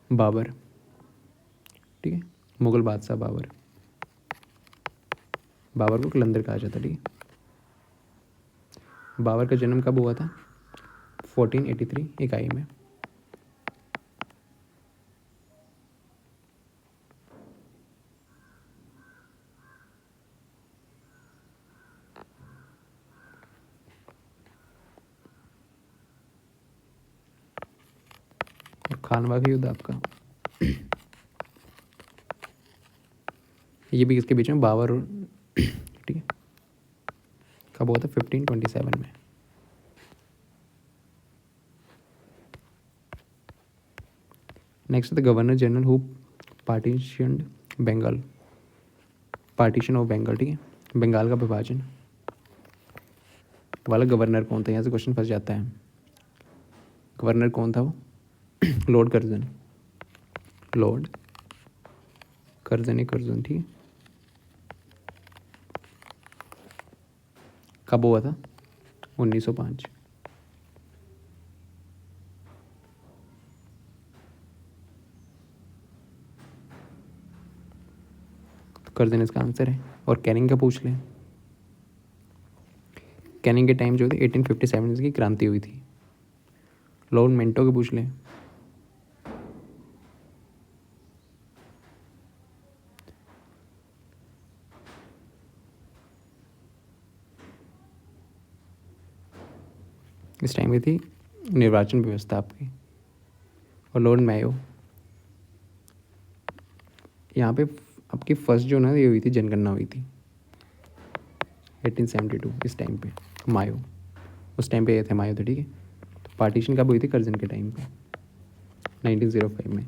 A: बाबर, ठीक है। मुगल बादशाह बाबर, बाबर को कलंदर कहा जाता है, ठीक है। बाबर का जन्म कब हुआ था? 1483 इकाई में। और खानवा का युद्ध आपका, ये भी इसके बीच में बाबर और ठीक है, कब हुआ था? 1527 में। Next the governor general who partitioned Bengal, partition of Bengal, ठीक है। बंगाल का विभाजन वाला गवर्नर कौन था? यहाँ से क्वेश्चन फंस जाता है। गवर्नर कौन था वो? लॉर्ड कर्जन, लॉर्ड कर्जन ही कर्जन, ठीक है। कब हुआ था? 1905। तो कर्जन इसका आंसर है। और कैनिंग का पूछ लें, कैनिंग के टाइम जो थी 1857 की क्रांति हुई थी। लॉर्ड मिंटो के पूछ लें, इस टाइम की थी निर्वाचन व्यवस्था आपकी। और लॉर्ड मैयो, यहाँ पे आपकी फर्स्ट जो ना ये हुई थी जनगणना हुई थी 1872 इस टाइम पे, मायो उस टाइम पे ये थे मायो थे, ठीक है। तो पार्टीशन कब हुई थी? करजन के टाइम पे 1905 में।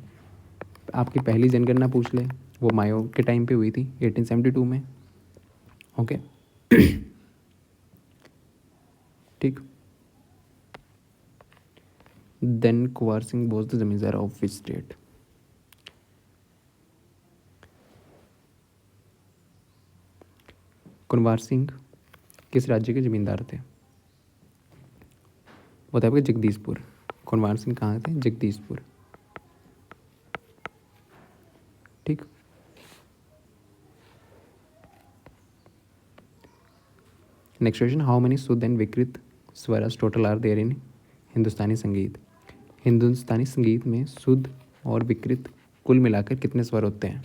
A: आपकी पहली जनगणना पूछ ले, वो मायो के टाइम पे हुई थी 1872 में। ओके ठीक। Then Kunwar Singh was the zamindar of which state? Kunwar Singh किस राज्य के जमींदार थे? वो थे आपके जगदीशपुर। कुंवर सिंह कहाँ थे? जगदीशपुर, ठीक। नेक्स्ट क्वेश्चन, हाउ मेनी शुद्ध एंड विकृत स्वरस टोटल आर देयर इन हिंदुस्तानी संगीत? हिंदुस्तानी संगीत में शुद्ध और विकृत कुल मिलाकर कितने स्वर होते हैं?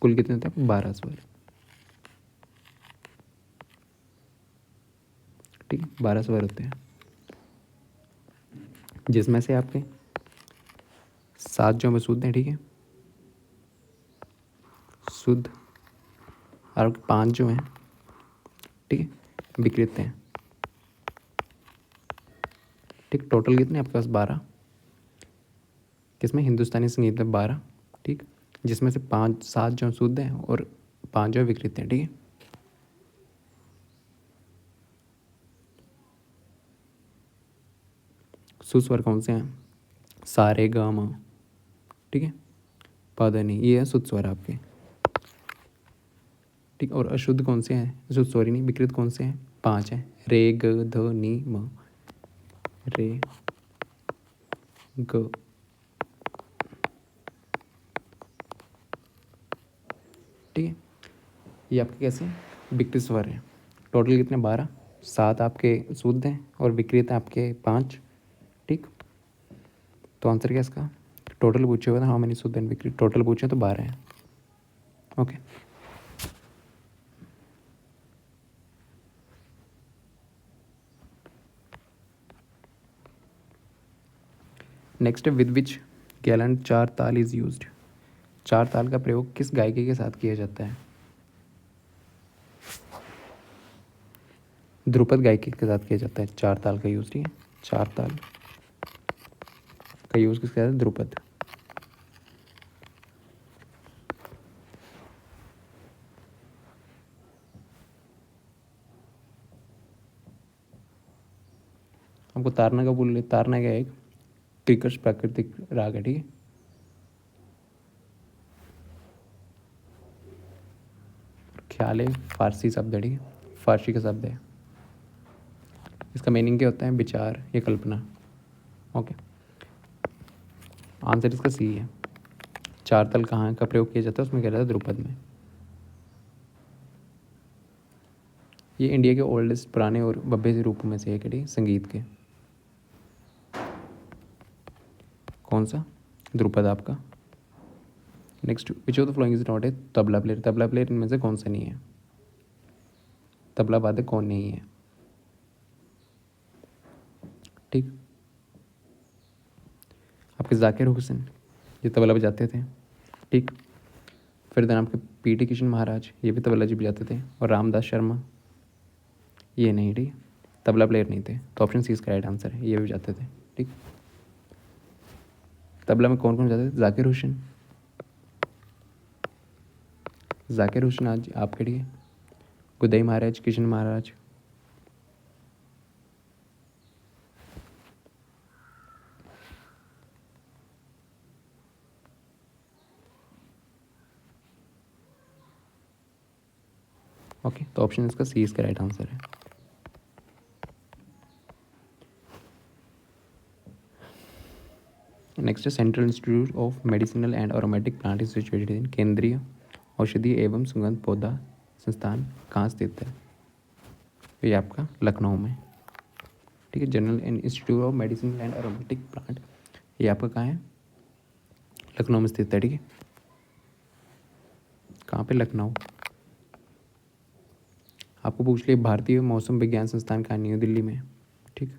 A: कुल कितने होते हैं? 12 स्वर, ठीक है, 12 स्वर होते हैं, जिसमें से आपके 7 जो में शुद्ध हैं, ठीक है, शुद्ध, और 5 जो हैं, ठीक है, विकृत हैं, ठीक। टोटल कितने आपके पास? 12। किसमें? हिंदुस्तानी संगीत में 12, ठीक, जिसमें से 7 जो शुद्ध हैं और 5 जो विकृत हैं, ठीक है। सुस्वर कौन से हैं? सा रे गा मा, ठीक है, प ध नि, ये है शुद्ध स्वर आपके, ठीक। और अशुद्ध कौन से हैं? अशुद्ध सॉरी नहीं, विकृत कौन से हैं? 5 हैं, रे ग ध नि म, रे ग, ठीक है। ये आपके कैसे विकृत स्वर हैं। टोटल कितने? 12, 7 आपके शुद्ध हैं और विकृत हैं आपके 5, ठीक। तो आंसर क्या इसका? टोटल पूछे हुए था, हाउ मेनी शुद्ध एंड विकृत, टोटल पूछे तो 12 हैं। ओके, नेक्स्ट है, विद विच गैलेंट 4 ताल इज यूज्ड? 4 ताल का प्रयोग किस गायकी के साथ किया जाता है? ध्रुपद गायकी के साथ किया जाता है 4 ताल का यूज, ठीक है। 4 ताल का यूज किसके साथ? ध्रुपद। हमको तारना का बोल, तारना क्या है? एक क्रिकट प्राकृतिक राग है, ठीक है। ख्याल है फारसी शब्द है, ठीक है, फारसी का शब्द है। इसका मीनिंग क्या होता है? विचार या कल्पना। ओके, आंसर इसका सी है। 4 ताल कहाँ का प्रयोग किया जाता है? उसमें कह रहा था ध्रुपद में। ये इंडिया के ओल्डेस्ट पुराने और भव्य रूपों में से एक है, ठीक है, संगीत के। कौन सा? ध्रुपद आपका। Next, which of the following is not A tabla player? Tabla player इनमें से कौन सा नहीं है? तबला वादक कौन नहीं है? ठीक, आपके जाकिर हुसैन, ये तबला बजाते थे, ठीक। फिर देन आपके पीटी किशन महाराज, ये भी तबला जी बजाते थे। और रामदास शर्मा, ये नहीं, ठीक, तबला प्लेयर नहीं थे। तो ऑप्शन सी इसका राइट आंसर है, ये भी बजाते थे, ठीक। तबला में कौन कौन बजाते थे? जाकिर हुसैन, जाकिर हुसैन आज आपके लिए, गुदई महाराज, किशन महाराज। ओके, तो ऑप्शन इसका सी इसका राइट आंसर है। नेक्स्ट है, central institute of medicinal and aromatic plant is situated in? केंद्रीय औषधीय एवं सुगंध पौधा संस्थान कहाँ स्थित है? ये आपका लखनऊ में, ठीक है। General institute of medicine and aromatic plant, ये आपका कहाँ है? लखनऊ में स्थित है, ठीक है। कहाँ पे? लखनऊ। आपको पूछ लिया भारतीय मौसम विज्ञान संस्थान कहाँ? न्यू दिल्ली में, ठीक।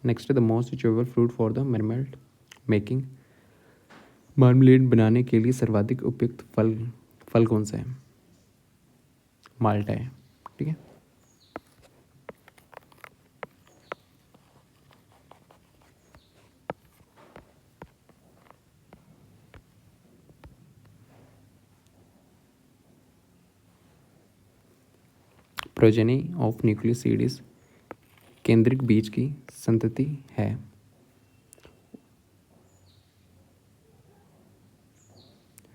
A: नेक्स्ट है the most chewable fruit for the marmalade making. Marmalade बनाने के लिए सर्वाधिक उपयुक्त फल कौन सा है? माल्टा है। ठीक है। प्रोजेनी ऑफ न्यूक्लियोसिडिस केंद्रिक बीज की संतति है।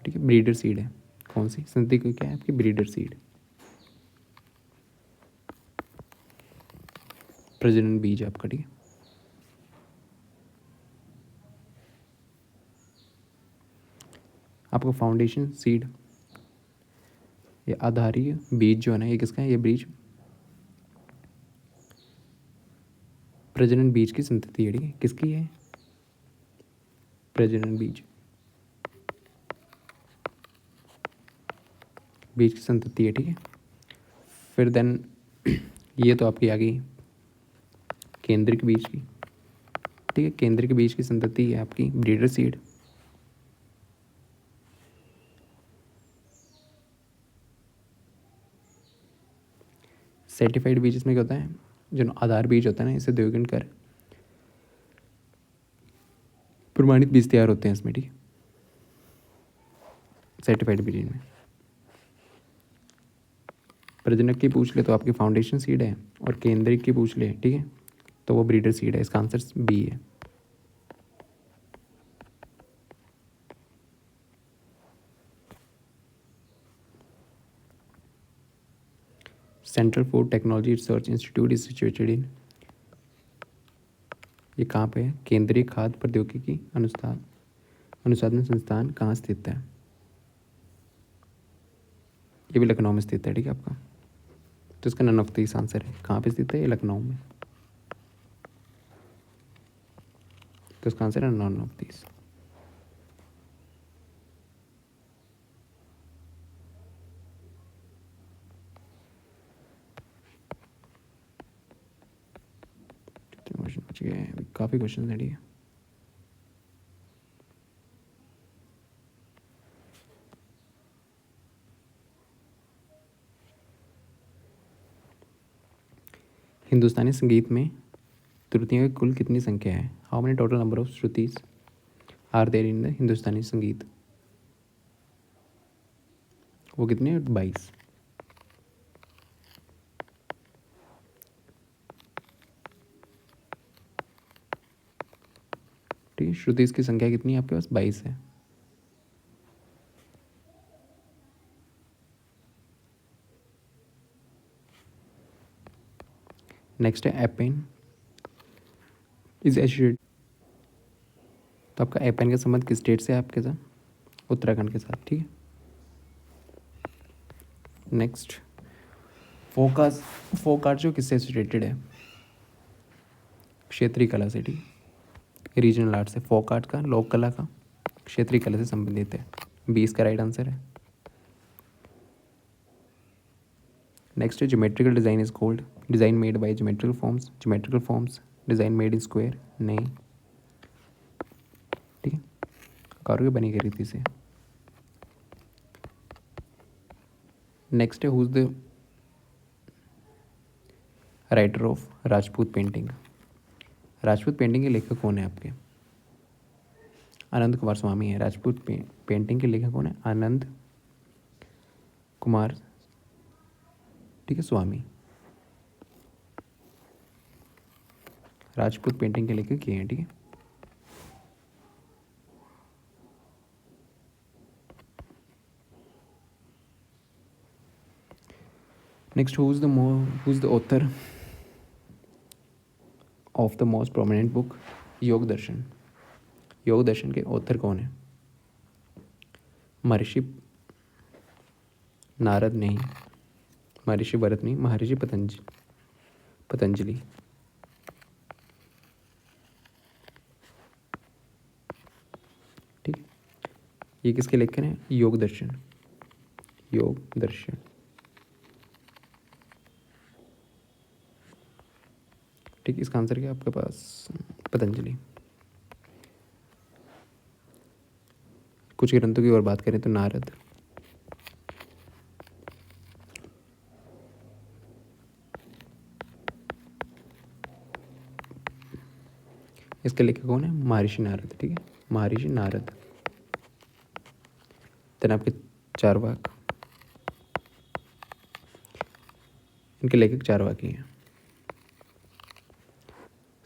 A: ठीक है, ब्रीडर सीड है। कौन सी संतति को क्या है आपकी? Breeder seed. प्रजनन बीज आपका। ठीक है। आपको फाउंडेशन सीड, ये आधारीय बीज जो है ना, ये किसका है? ये बीज प्रजनन बीज की संतति है। ठीक है, किसकी है? प्रजनन बीज की संतति है। ठीक है। फिर देन ये तो आपकी आ गई केंद्रिक बीज की। ठीक है, केंद्रिक बीज की संतति है आपकी ब्रीडर सीड। सर्टिफाइड बीज इसमें क्या होता है? जो आधार बीज होता है ना, इसे द्विगुण कर प्रमाणित बीज तैयार होते हैं इसमें। ठीक है, सर्टिफाइड बीज में प्रजनक की पूछ ले तो आपकी फाउंडेशन सीड है, और केंद्रिक की पूछ ले, ठीक है, तो वो ब्रीडर सीड है। इसका आंसर बी है। Central food technology research institute is situated in, ये कहाँ पे है? केंद्रीय खाद्य प्रौद्योगिकी अनुसंधान संस्थान कहाँ स्थित है? ये भी लखनऊ में स्थित है। ठीक है आपका, तो इसका नन ऑफ दीस आंसर है। कहाँ पे स्थित है? ये लखनऊ में। तो इसका आंसर है नन ऑफ दीस। क्वेश्चन बच गए हैं, काफ़ी क्वेश्चन है। ठीक है, हिंदुस्तानी संगीत में त्रुटियों की कुल कितनी संख्या है? How many total number of shrutis are there in the Hindustani sangeet? वो कितने हैं? 22। ठीक है, श्रुतिस की संख्या कितनी है आपके पास? 22 है। नेक्स्ट है एपेन इज एसोसिएटेड, तो आपका एपेन का संबंध किस स्टेट से है आपके साथ? उत्तराखंड के साथ। ठीक है। नेक्स्ट फोक आर्ट जो किससे एसोसिएटेड है? क्षेत्रीय कला से। ठीक है, रीजनल आर्ट से। फोक आर्ट का, लोक कला का, क्षेत्रीय कला से संबंधित है। 20 का राइट आंसर है। नेक्स्ट है geometrical design is called, design made by geometrical forms design made in square नहीं। ठीक है, कारोगे बनी गई रीति से। नेक्स्ट है who's the writer of Rajput painting. Rajput painting के लेखक कौन है आपके? आनंद कुमार स्वामी है। राजपूत पेंटिंग के लेखक कौन है? आनंद कुमार, ठीक है, स्वामी। राजपूत पेंटिंग के लेखक ये हैं। ठीक है, next who's the author of the most prominent book Yoga Darshan. योग दर्शन के ऑथर कौन है? महर्षि नारद नहीं, महर्षि भरत नहीं, महर्षि पतंजलि। ठीक, ये किसके लेखन है? योग दर्शन। योग दर्शन। ठीक है, इसका आंसर क्या है आपके पास? पतंजलि। कुछ ग्रंथों की और बात करें तो नारद, इसके लेखक कौन है? महर्षि नारद। ठीक है, महर्षि नारद। देन आपके चारवाक, इनके लेखक चारवाकी हैं।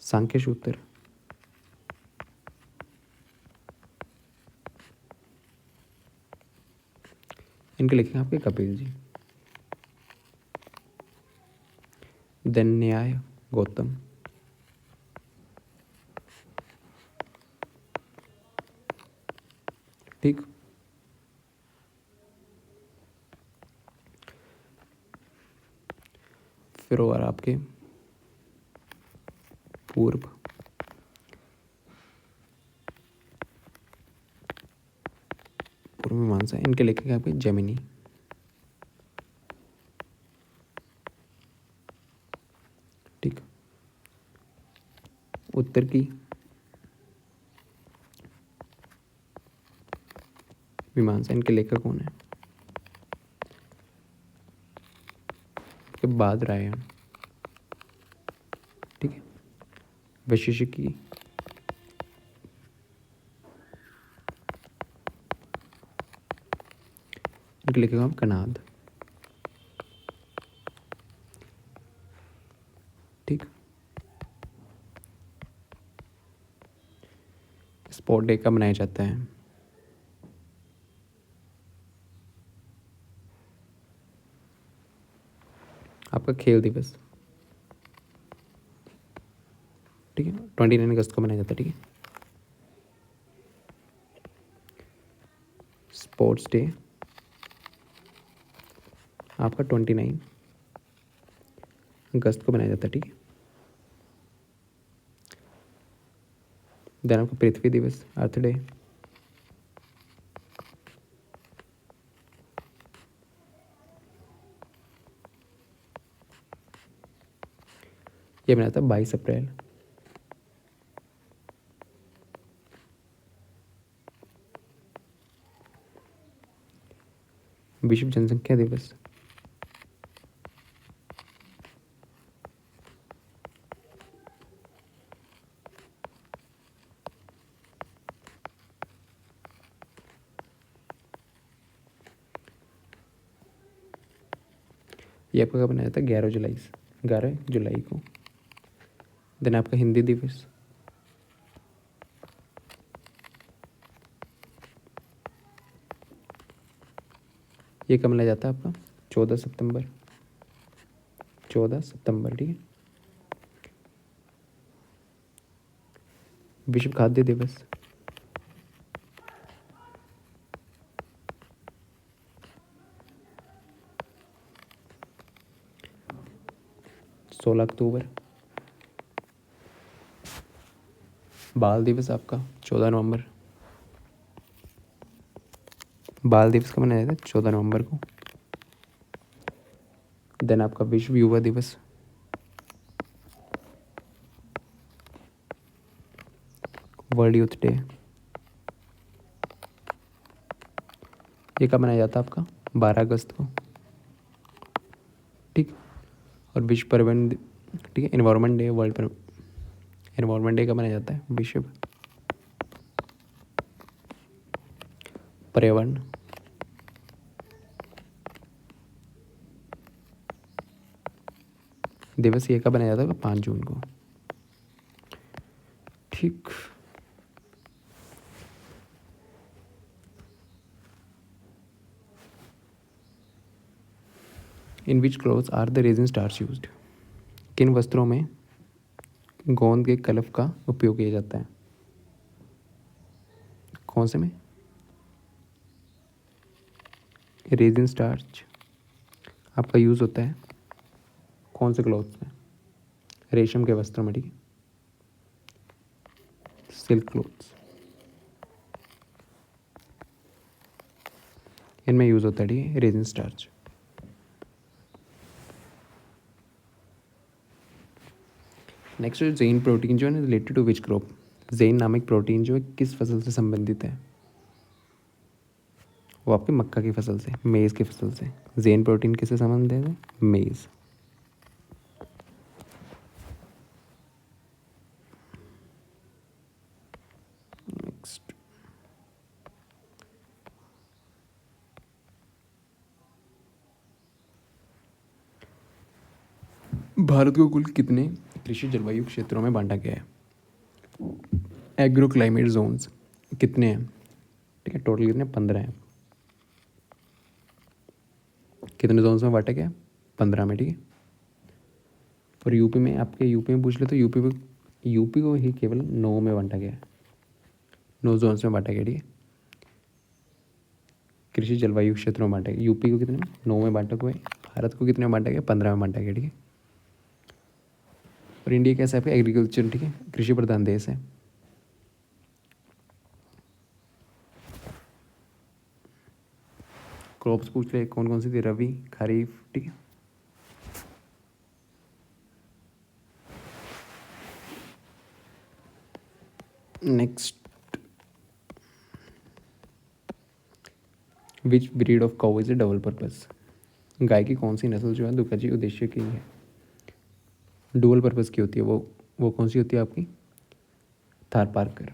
A: सांख्य सूत्र, इनके लेखक आपके कपिल जी। देन न्याय, गौतम। ठीक, फिर और आपके पूर्व, पूर्व मीमांसा, इनके लेखक हैं आपके जैमिनी। ठीक, उत्तर की मीमांसा, इनके लेखक कौन है? के बाद रायण। ठीक है, वैशेषिकी, इनके लेखक हम कनाद। ठीक, स्पोर्ट डे कब मनाया जाता है? आपका खेल दिवस। ठीक है, 29 अगस्त को मनाया जाता है। ठीक है, स्पोर्ट्स डे आपका 29 अगस्त को मनाया जाता है। ठीक है, देन आपका पृथ्वी दिवस, अर्थ डे। ये मनाया था 22 अप्रैल। विश्व जनसंख्या दिवस, ये आपका कब मनाया था? 11 जुलाई को। देन आपका हिंदी दिवस, ये कब मनाया जाता है आपका? 14 सितंबर। 14 सितंबर। ठीक है, विश्व खाद्य दिवस, 16 अक्टूबर। बाल दिवस आपका 14 नवंबर। बाल दिवस कब मनाया जाता है? 14 नवंबर को। देन आपका विश्व युवा दिवस, वर्ल्ड यूथ डे, ये कब मनाया जाता है आपका? 12 अगस्त को। ठीक, और विश्व पर्यावरण, ठीक है, एनवायरनमेंट डे, एनवायरनमेंट डे कब मनाया जाता है? विश्व पर्यावरण दिवस, ये कब मनाया जाता है? 5 जून को। ठीक, in which clothes are the resin starch used, किन वस्त्रों में गोंद के कलफ का उपयोग किया जाता है? कौन से में? रेजिन स्टार्च आपका यूज़ होता है कौन से क्लॉथ्स में? रेशम के वस्त्रों में। ठीक है, सिल्क क्लॉथ्स, इनमें यूज़ होता है। ठीक है, रेजिन स्टार्च। नेक्स्ट जो ज़ेन प्रोटीन जो है ना related to which crop, zein नामक प्रोटीन जो है किस फसल से संबंधित है? वो आपकी मक्का की फसल से, मेज़ की फसल से। ज़ेन प्रोटीन किससे संबंधित है? मेज़। नेक्स्ट, भारत को कुल कितने कृषि जलवायु क्षेत्रों में बांटा गया है? एग्रो क्लाइमेट जोन्स कितने हैं? ठीक है, टोटल कितने? 15 हैं। कितने जोन्स में बांटा गया? 15 में। ठीक है, और यूपी में, आपके यूपी में पूछ ले तो यूपी को ही केवल 9 में बांटा गया है, 9 जोन्स में बांटा गया। ठीक है, कृषि जलवायु क्षेत्रों में बांटा गया। यूपी को कितने में? 9 में बांटा हुआ है। भारत को कितने में बांटा गया? 15 में बांटा गया। ठीक है, और इंडिया कैसा है आपका? एग्रीकल्चर, ठीक है, कृषि प्रधान देश है। क्रॉप्स पूछ ले कौन कौन सी थी? रबी, खरीफ। ठीक है, next, which breed of cow is a double purpose? गाय की कौन सी नस्ल जो है दुखजी उद्देश्य की है, डुअल पर्पस की होती है? वो कौन सी होती है आपकी? थारपारकर।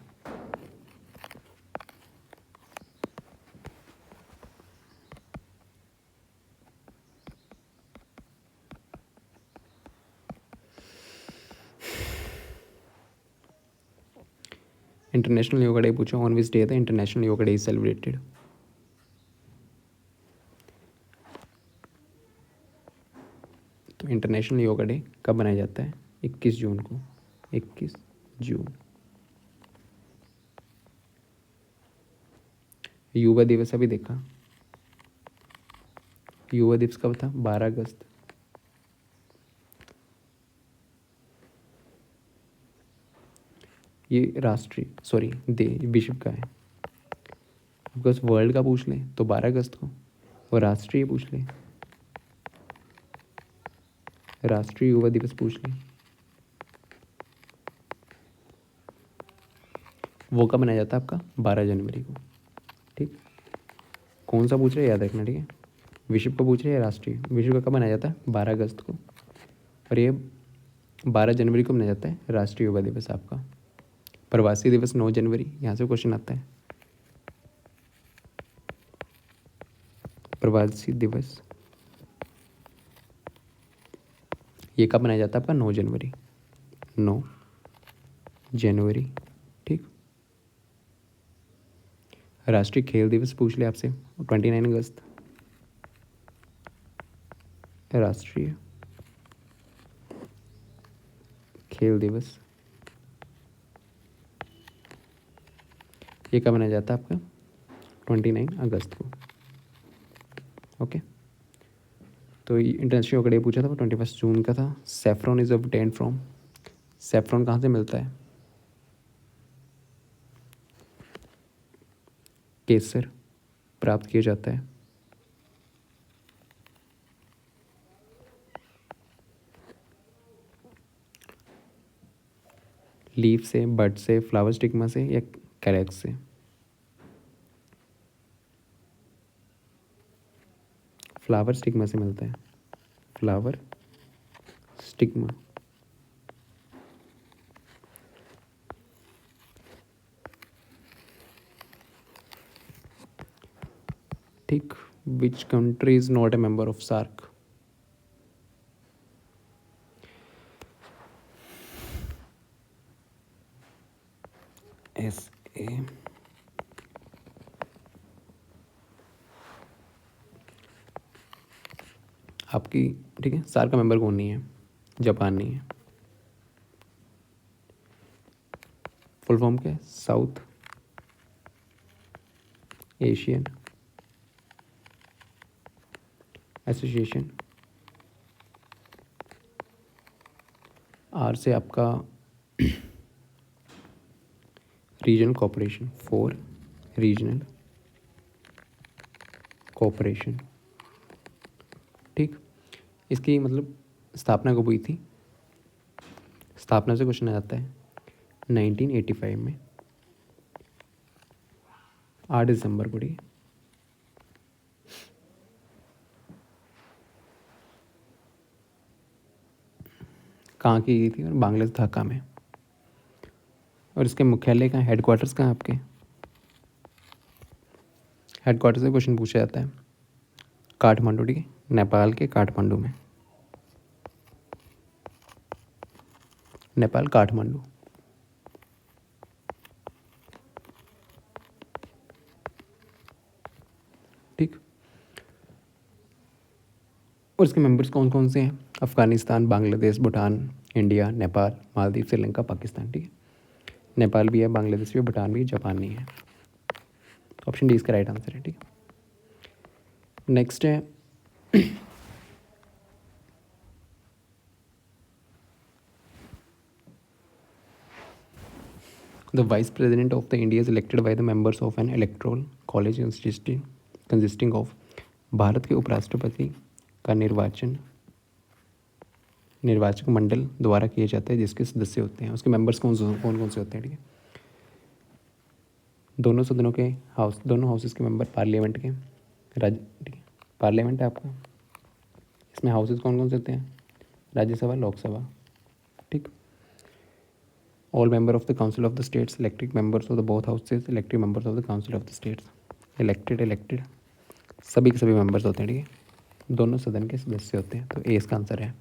A: इंटरनेशनल योगा डे पूछो, ऑन विच डे था international yoga day is celebrated? तो इंटरनेशनल योगा डे कब मनाया जाता है? 21 जून को। 21 जून। युवा दिवस अभी देखा, युवा दिवस कब था? 12 अगस्त। ये राष्ट्रीय, सॉरी, विश्व का है। बिकॉज वर्ल्ड का पूछ ले तो 12 अगस्त को, और राष्ट्रीय पूछ ले, राष्ट्रीय युवा दिवस पूछ ले, वो कब मनाया जाता है आपका? 12 जनवरी को। ठीक, कौन सा पूछ रहे हैं याद रखना। ठीक है, विश्व का पूछ रहे हैं, राष्ट्रीय। विश्व का कब मनाया जाता है? 12 अगस्त को, और ये 12 जनवरी को मनाया जाता है राष्ट्रीय युवा दिवस आपका। प्रवासी दिवस 9 जनवरी, यहाँ से क्वेश्चन आता है। प्रवासी दिवस ये कब मनाया जाता है आपका? 9 जनवरी। 9 जनवरी। ठीक, राष्ट्रीय खेल दिवस पूछ ले आपसे, 29 अगस्त। राष्ट्रीय खेल दिवस ये कब मनाया जाता है आपका? 29 अगस्त को। ओके, तो इंटरनेशनल योगा डे पूछा था वो 21 जून का था। Saffron is obtained from, saffron कहाँ से मिलता है? केसर प्राप्त किया जाता है। लीफ से, बड से, फ्लावर स्टिग्मा से, या कैरेक्स से? फ्लावर स्टिग्मा से मिलता है, फ्लावर स्टिग्मा। ठीक, which country is not a member of SAARC? SA। आपकी, ठीक है, सार्क का मेंबर कौन नहीं है? जापान नहीं है। फुल फॉर्म क्या है? South Asian association. आर से आपका रीजनल कॉपरेशन, 4 रीजनल कॉपरेशन। ठीक, इसकी मतलब स्थापना कब हुई थी? स्थापना से क्वेश्चन आ जाता है 1985 में 8 दिसंबर को, ठीक है। कहाँ की गई थी? और बांग्लादेश ढाका में। और इसके मुख्यालय कहाँ, हेडक्वार्टर्स कहाँ आपके? हेडक्वार्टर से क्वेश्चन पूछा जाता है काठमांडू, ठीक है, नेपाल के काठमांडू में। नेपाल काठमांडू। ठीक। और इसके मेंबर्स कौन कौन से हैं? अफ़गानिस्तान, बांग्लादेश, भूटान, इंडिया, नेपाल, मालदीव, श्रीलंका, पाकिस्तान, ठीक है। नेपाल भी है, बांग्लादेश भी है, भूटान भी है, जापान नहीं है। ऑप्शन डी इसका राइट आंसर है, ठीक है। नेक्स्ट है the vice president of the India is elected by the members of N electoral college consisting of. Bharat के उपराष्ट्रपति का निर्वाचक मंडल द्वारा किया जाता है, जिसके सदस्य होते हैं। उसके मेंबर्स कौन कौन से होते हैं, ठीक है। दोनों सदनों के दोनों हाउसेस के मेंबर पार्लियामेंट के, ठीक है, पार्लियामेंट है आपका। इसमें हाउसेस कौन कौन से होते हैं? राज्यसभा, लोकसभा, ठीक। All member of the council of the states, elected members of the both houses, elected members of the council of the states. Elected सभी के सभी मेंबर्स होते हैं, ठीक है। दोनों सदन के सदस्य होते हैं, तो ए इसका आंसर है।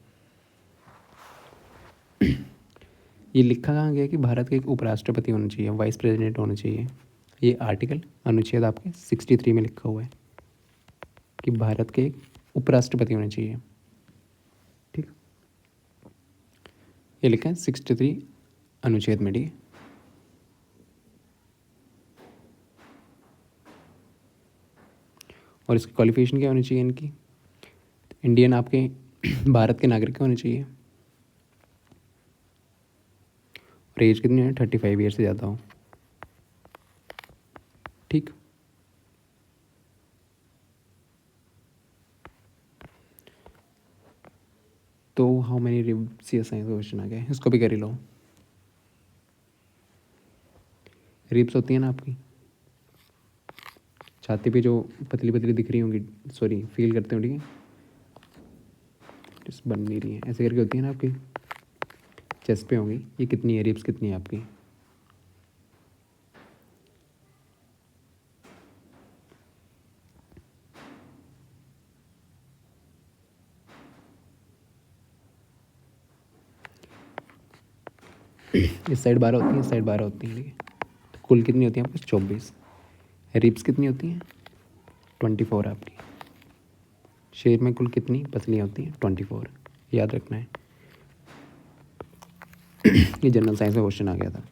A: ये लिखा कहाँ गया कि भारत के एक उपराष्ट्रपति होना चाहिए, वाइस प्रेसिडेंट होना चाहिए? ये आर्टिकल अनुच्छेद आपके 63 में लिखा हुआ है कि भारत के एक उपराष्ट्रपति होने चाहिए, ठीक। ये लिखा है 63 अनुच्छेद में, ठीक है। और इसकी क्वालिफिकेशन क्या होनी चाहिए इनकी? इंडियन आपके भारत के नागरिक होने चाहिए। और एज कितनी है? 35 ईयर से ज़्यादा हो, ठीक। तो हाउ मेनी रिब्स, ये साइंस का क्वेश्चन आ गया है, इसको भी कर ही लो। रिब्स होती है ना आपकी छाती पे, जो पतली पतली दिख रही होंगी, सॉरी फील करते हो, ठीक है। जिस बन नहीं रही है ऐसे करके होती है ना आपकी चेस्ट पे होंगी। ये कितनी है, रिब्स कितनी है आपकी? इस साइड 12 होती है, इस साइड 12 होती है, ठीक है। तो कुल कितनी होती है आपकी? 24। रिब्स कितनी होती हैं? 24 आपकी। शेर में कुल कितनी पसलियाँ होती हैं? 24, याद रखना है। ये जनरल साइंस में क्वेश्चन आ गया था।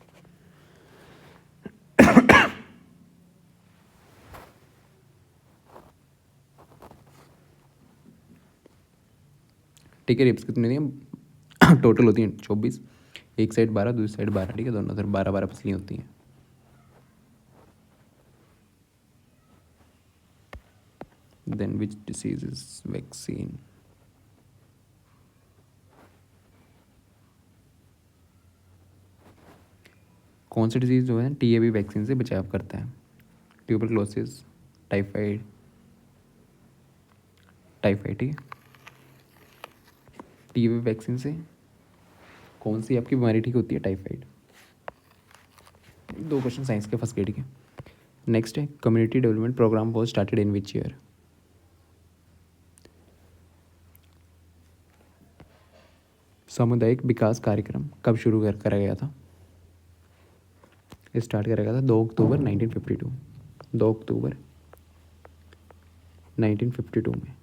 A: ठीक है, रिब्स कितनी होती हैं? टोटल होती हैं 24, एक साइड 12, दूसरी साइड 12, ठीक है। दोनों तरफ 12 पसलियाँ होती हैं। Then which disease is vaccine? कौन सी डिजीज़ जो है टीएबी वैक्सीन से बचाव करता है? ट्यूबरक्लोसिस, टाइफाइड, ठीक है। टीबी वैक्सीन से कौन सी आपकी बीमारी ठीक होती है? टाइफाइड। 2 क्वेश्चन साइंस के फर्स्ट ग्रेड के। नेक्स्ट है community development programme was started in which year? सामुदायिक विकास कार्यक्रम कब शुरू करा गया था? स्टार्ट करा गया था 2 अक्टूबर 1952। 2 अक्टूबर 1952 में,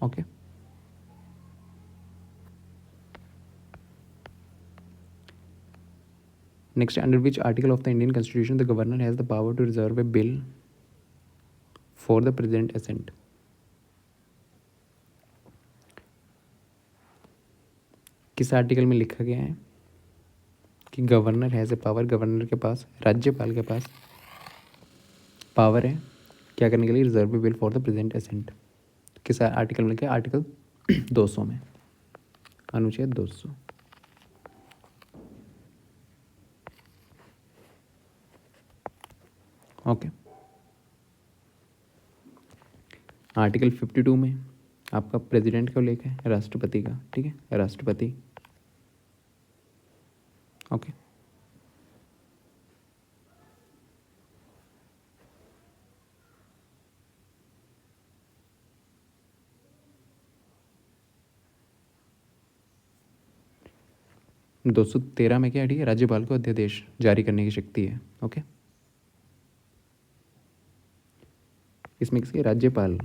A: okay. Next, under which article of the Indian constitution the governor has the power to reserve a bill for the president assent? किस आर्टिकल में लिखा गया है कि governor has a power, governor के पास, राज्यपाल के पास पावर है क्या करने के लिए? Reserve bill for the present assent. किस आर्टिकल में लिखा है? आर्टिकल 200 में। अनुच्छेद 200। ओके। आर्टिकल 52 में आपका प्रेसिडेंट का उल्लेख है, राष्ट्रपति का, ठीक है, राष्ट्रपति। ओके। दो सौ तेरह में क्या है, ठीक है, राज्यपाल को अध्यादेश जारी करने की शक्ति है। ओके। इसमें किसके, राज्यपाल,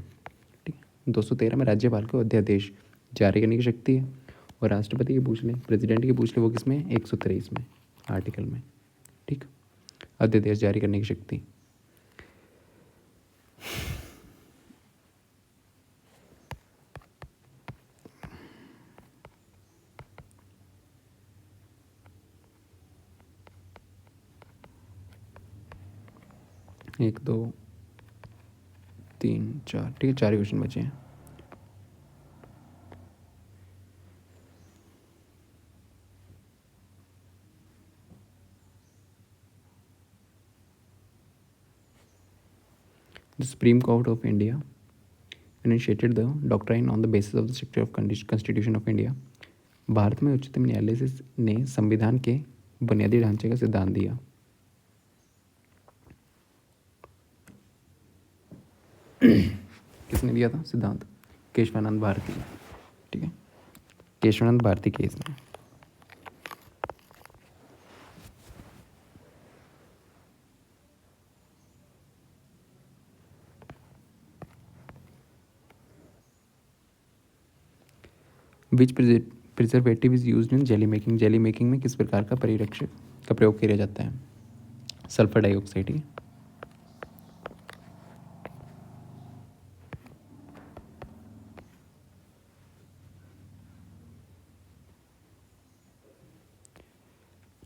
A: ठीक है, 213 में राज्यपाल को अध्यादेश जारी करने की शक्ति है। और राष्ट्रपति की पूछ लें, प्रेसिडेंट की पूछ लें, वो किसमें, 123 में आर्टिकल में, ठीक, अध्यादेश जारी करने की शक्ति। एक, दो, तीन, चार, ठीक है, 4 ही क्वेश्चन बचे हैं। The supreme court of India initiated the doctrine on the basis of the structure of constitution of India. Bharat में उच्चतम न्यायालय ने संविधान के बुनियादी ढांचे का सिद्धांत दिया। किसने दिया था सिद्धांत, केशवानंद भारती, ठीक है, केशवानंद भारती केस में। Which preservative is used in jelly making. Jelly making में किस प्रकार का परिरक्षक का प्रयोग किया जाता है, सल्फर डाइऑक्साइड, ठीक है।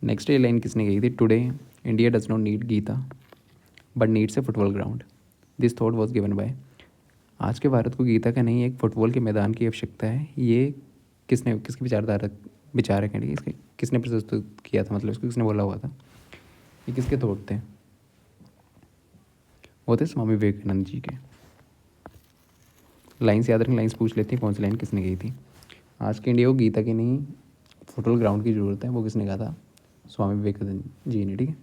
A: नेक्स्ट ये लाइन किसने कही थी, today India does not need Gita but needs a football ground. This thought was given by. आज के भारत को गीता का नहीं, एक फुटबॉल के मैदान की आवश्यकता है। ये किसने, किसकी विचारधारा, विचारक है, इसके किसने प्रस्तुत किया था, मतलब इसको किसने बोला हुआ था, ये किसके थॉट थे, वो थे स्वामी विवेकानंद जी के। लाइन्स याद रखें, लाइन्स पूछ लेती हैं कौन सी लाइन किसने कही थी। आज के इंडिया को गीता की नहीं, फुटबॉल ग्राउंड की ज़रूरत है, वो किसने कहा था, स्वामी विवेकानंद जी ने, ठीक है।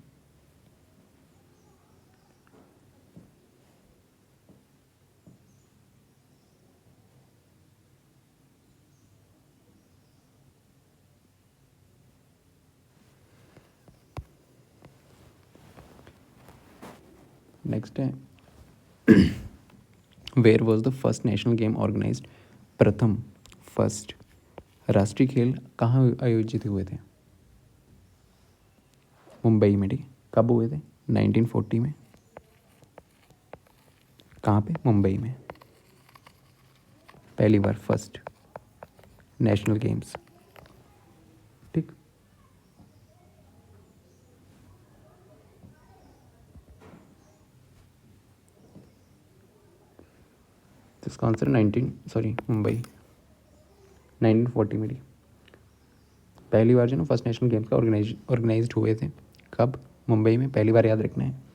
A: नेक्स्ट है, where was the first national game organized. प्रथम, फर्स्ट राष्ट्रीय खेल कहाँ आयोजित हुए थे, मुंबई में, ठीक है। कब हुए थे, 1940 में। कहाँ पे, मुंबई में, पहली बार फर्स्ट नेशनल गेम्स, ठीक। तो इसका आंसर मुंबई 1940 में, ठीक। पहली बार जो ना फर्स्ट नेशनल गेम्स का ऑर्गेनाइज हुए थे, कब, मुंबई में, पहली बार याद रखना है।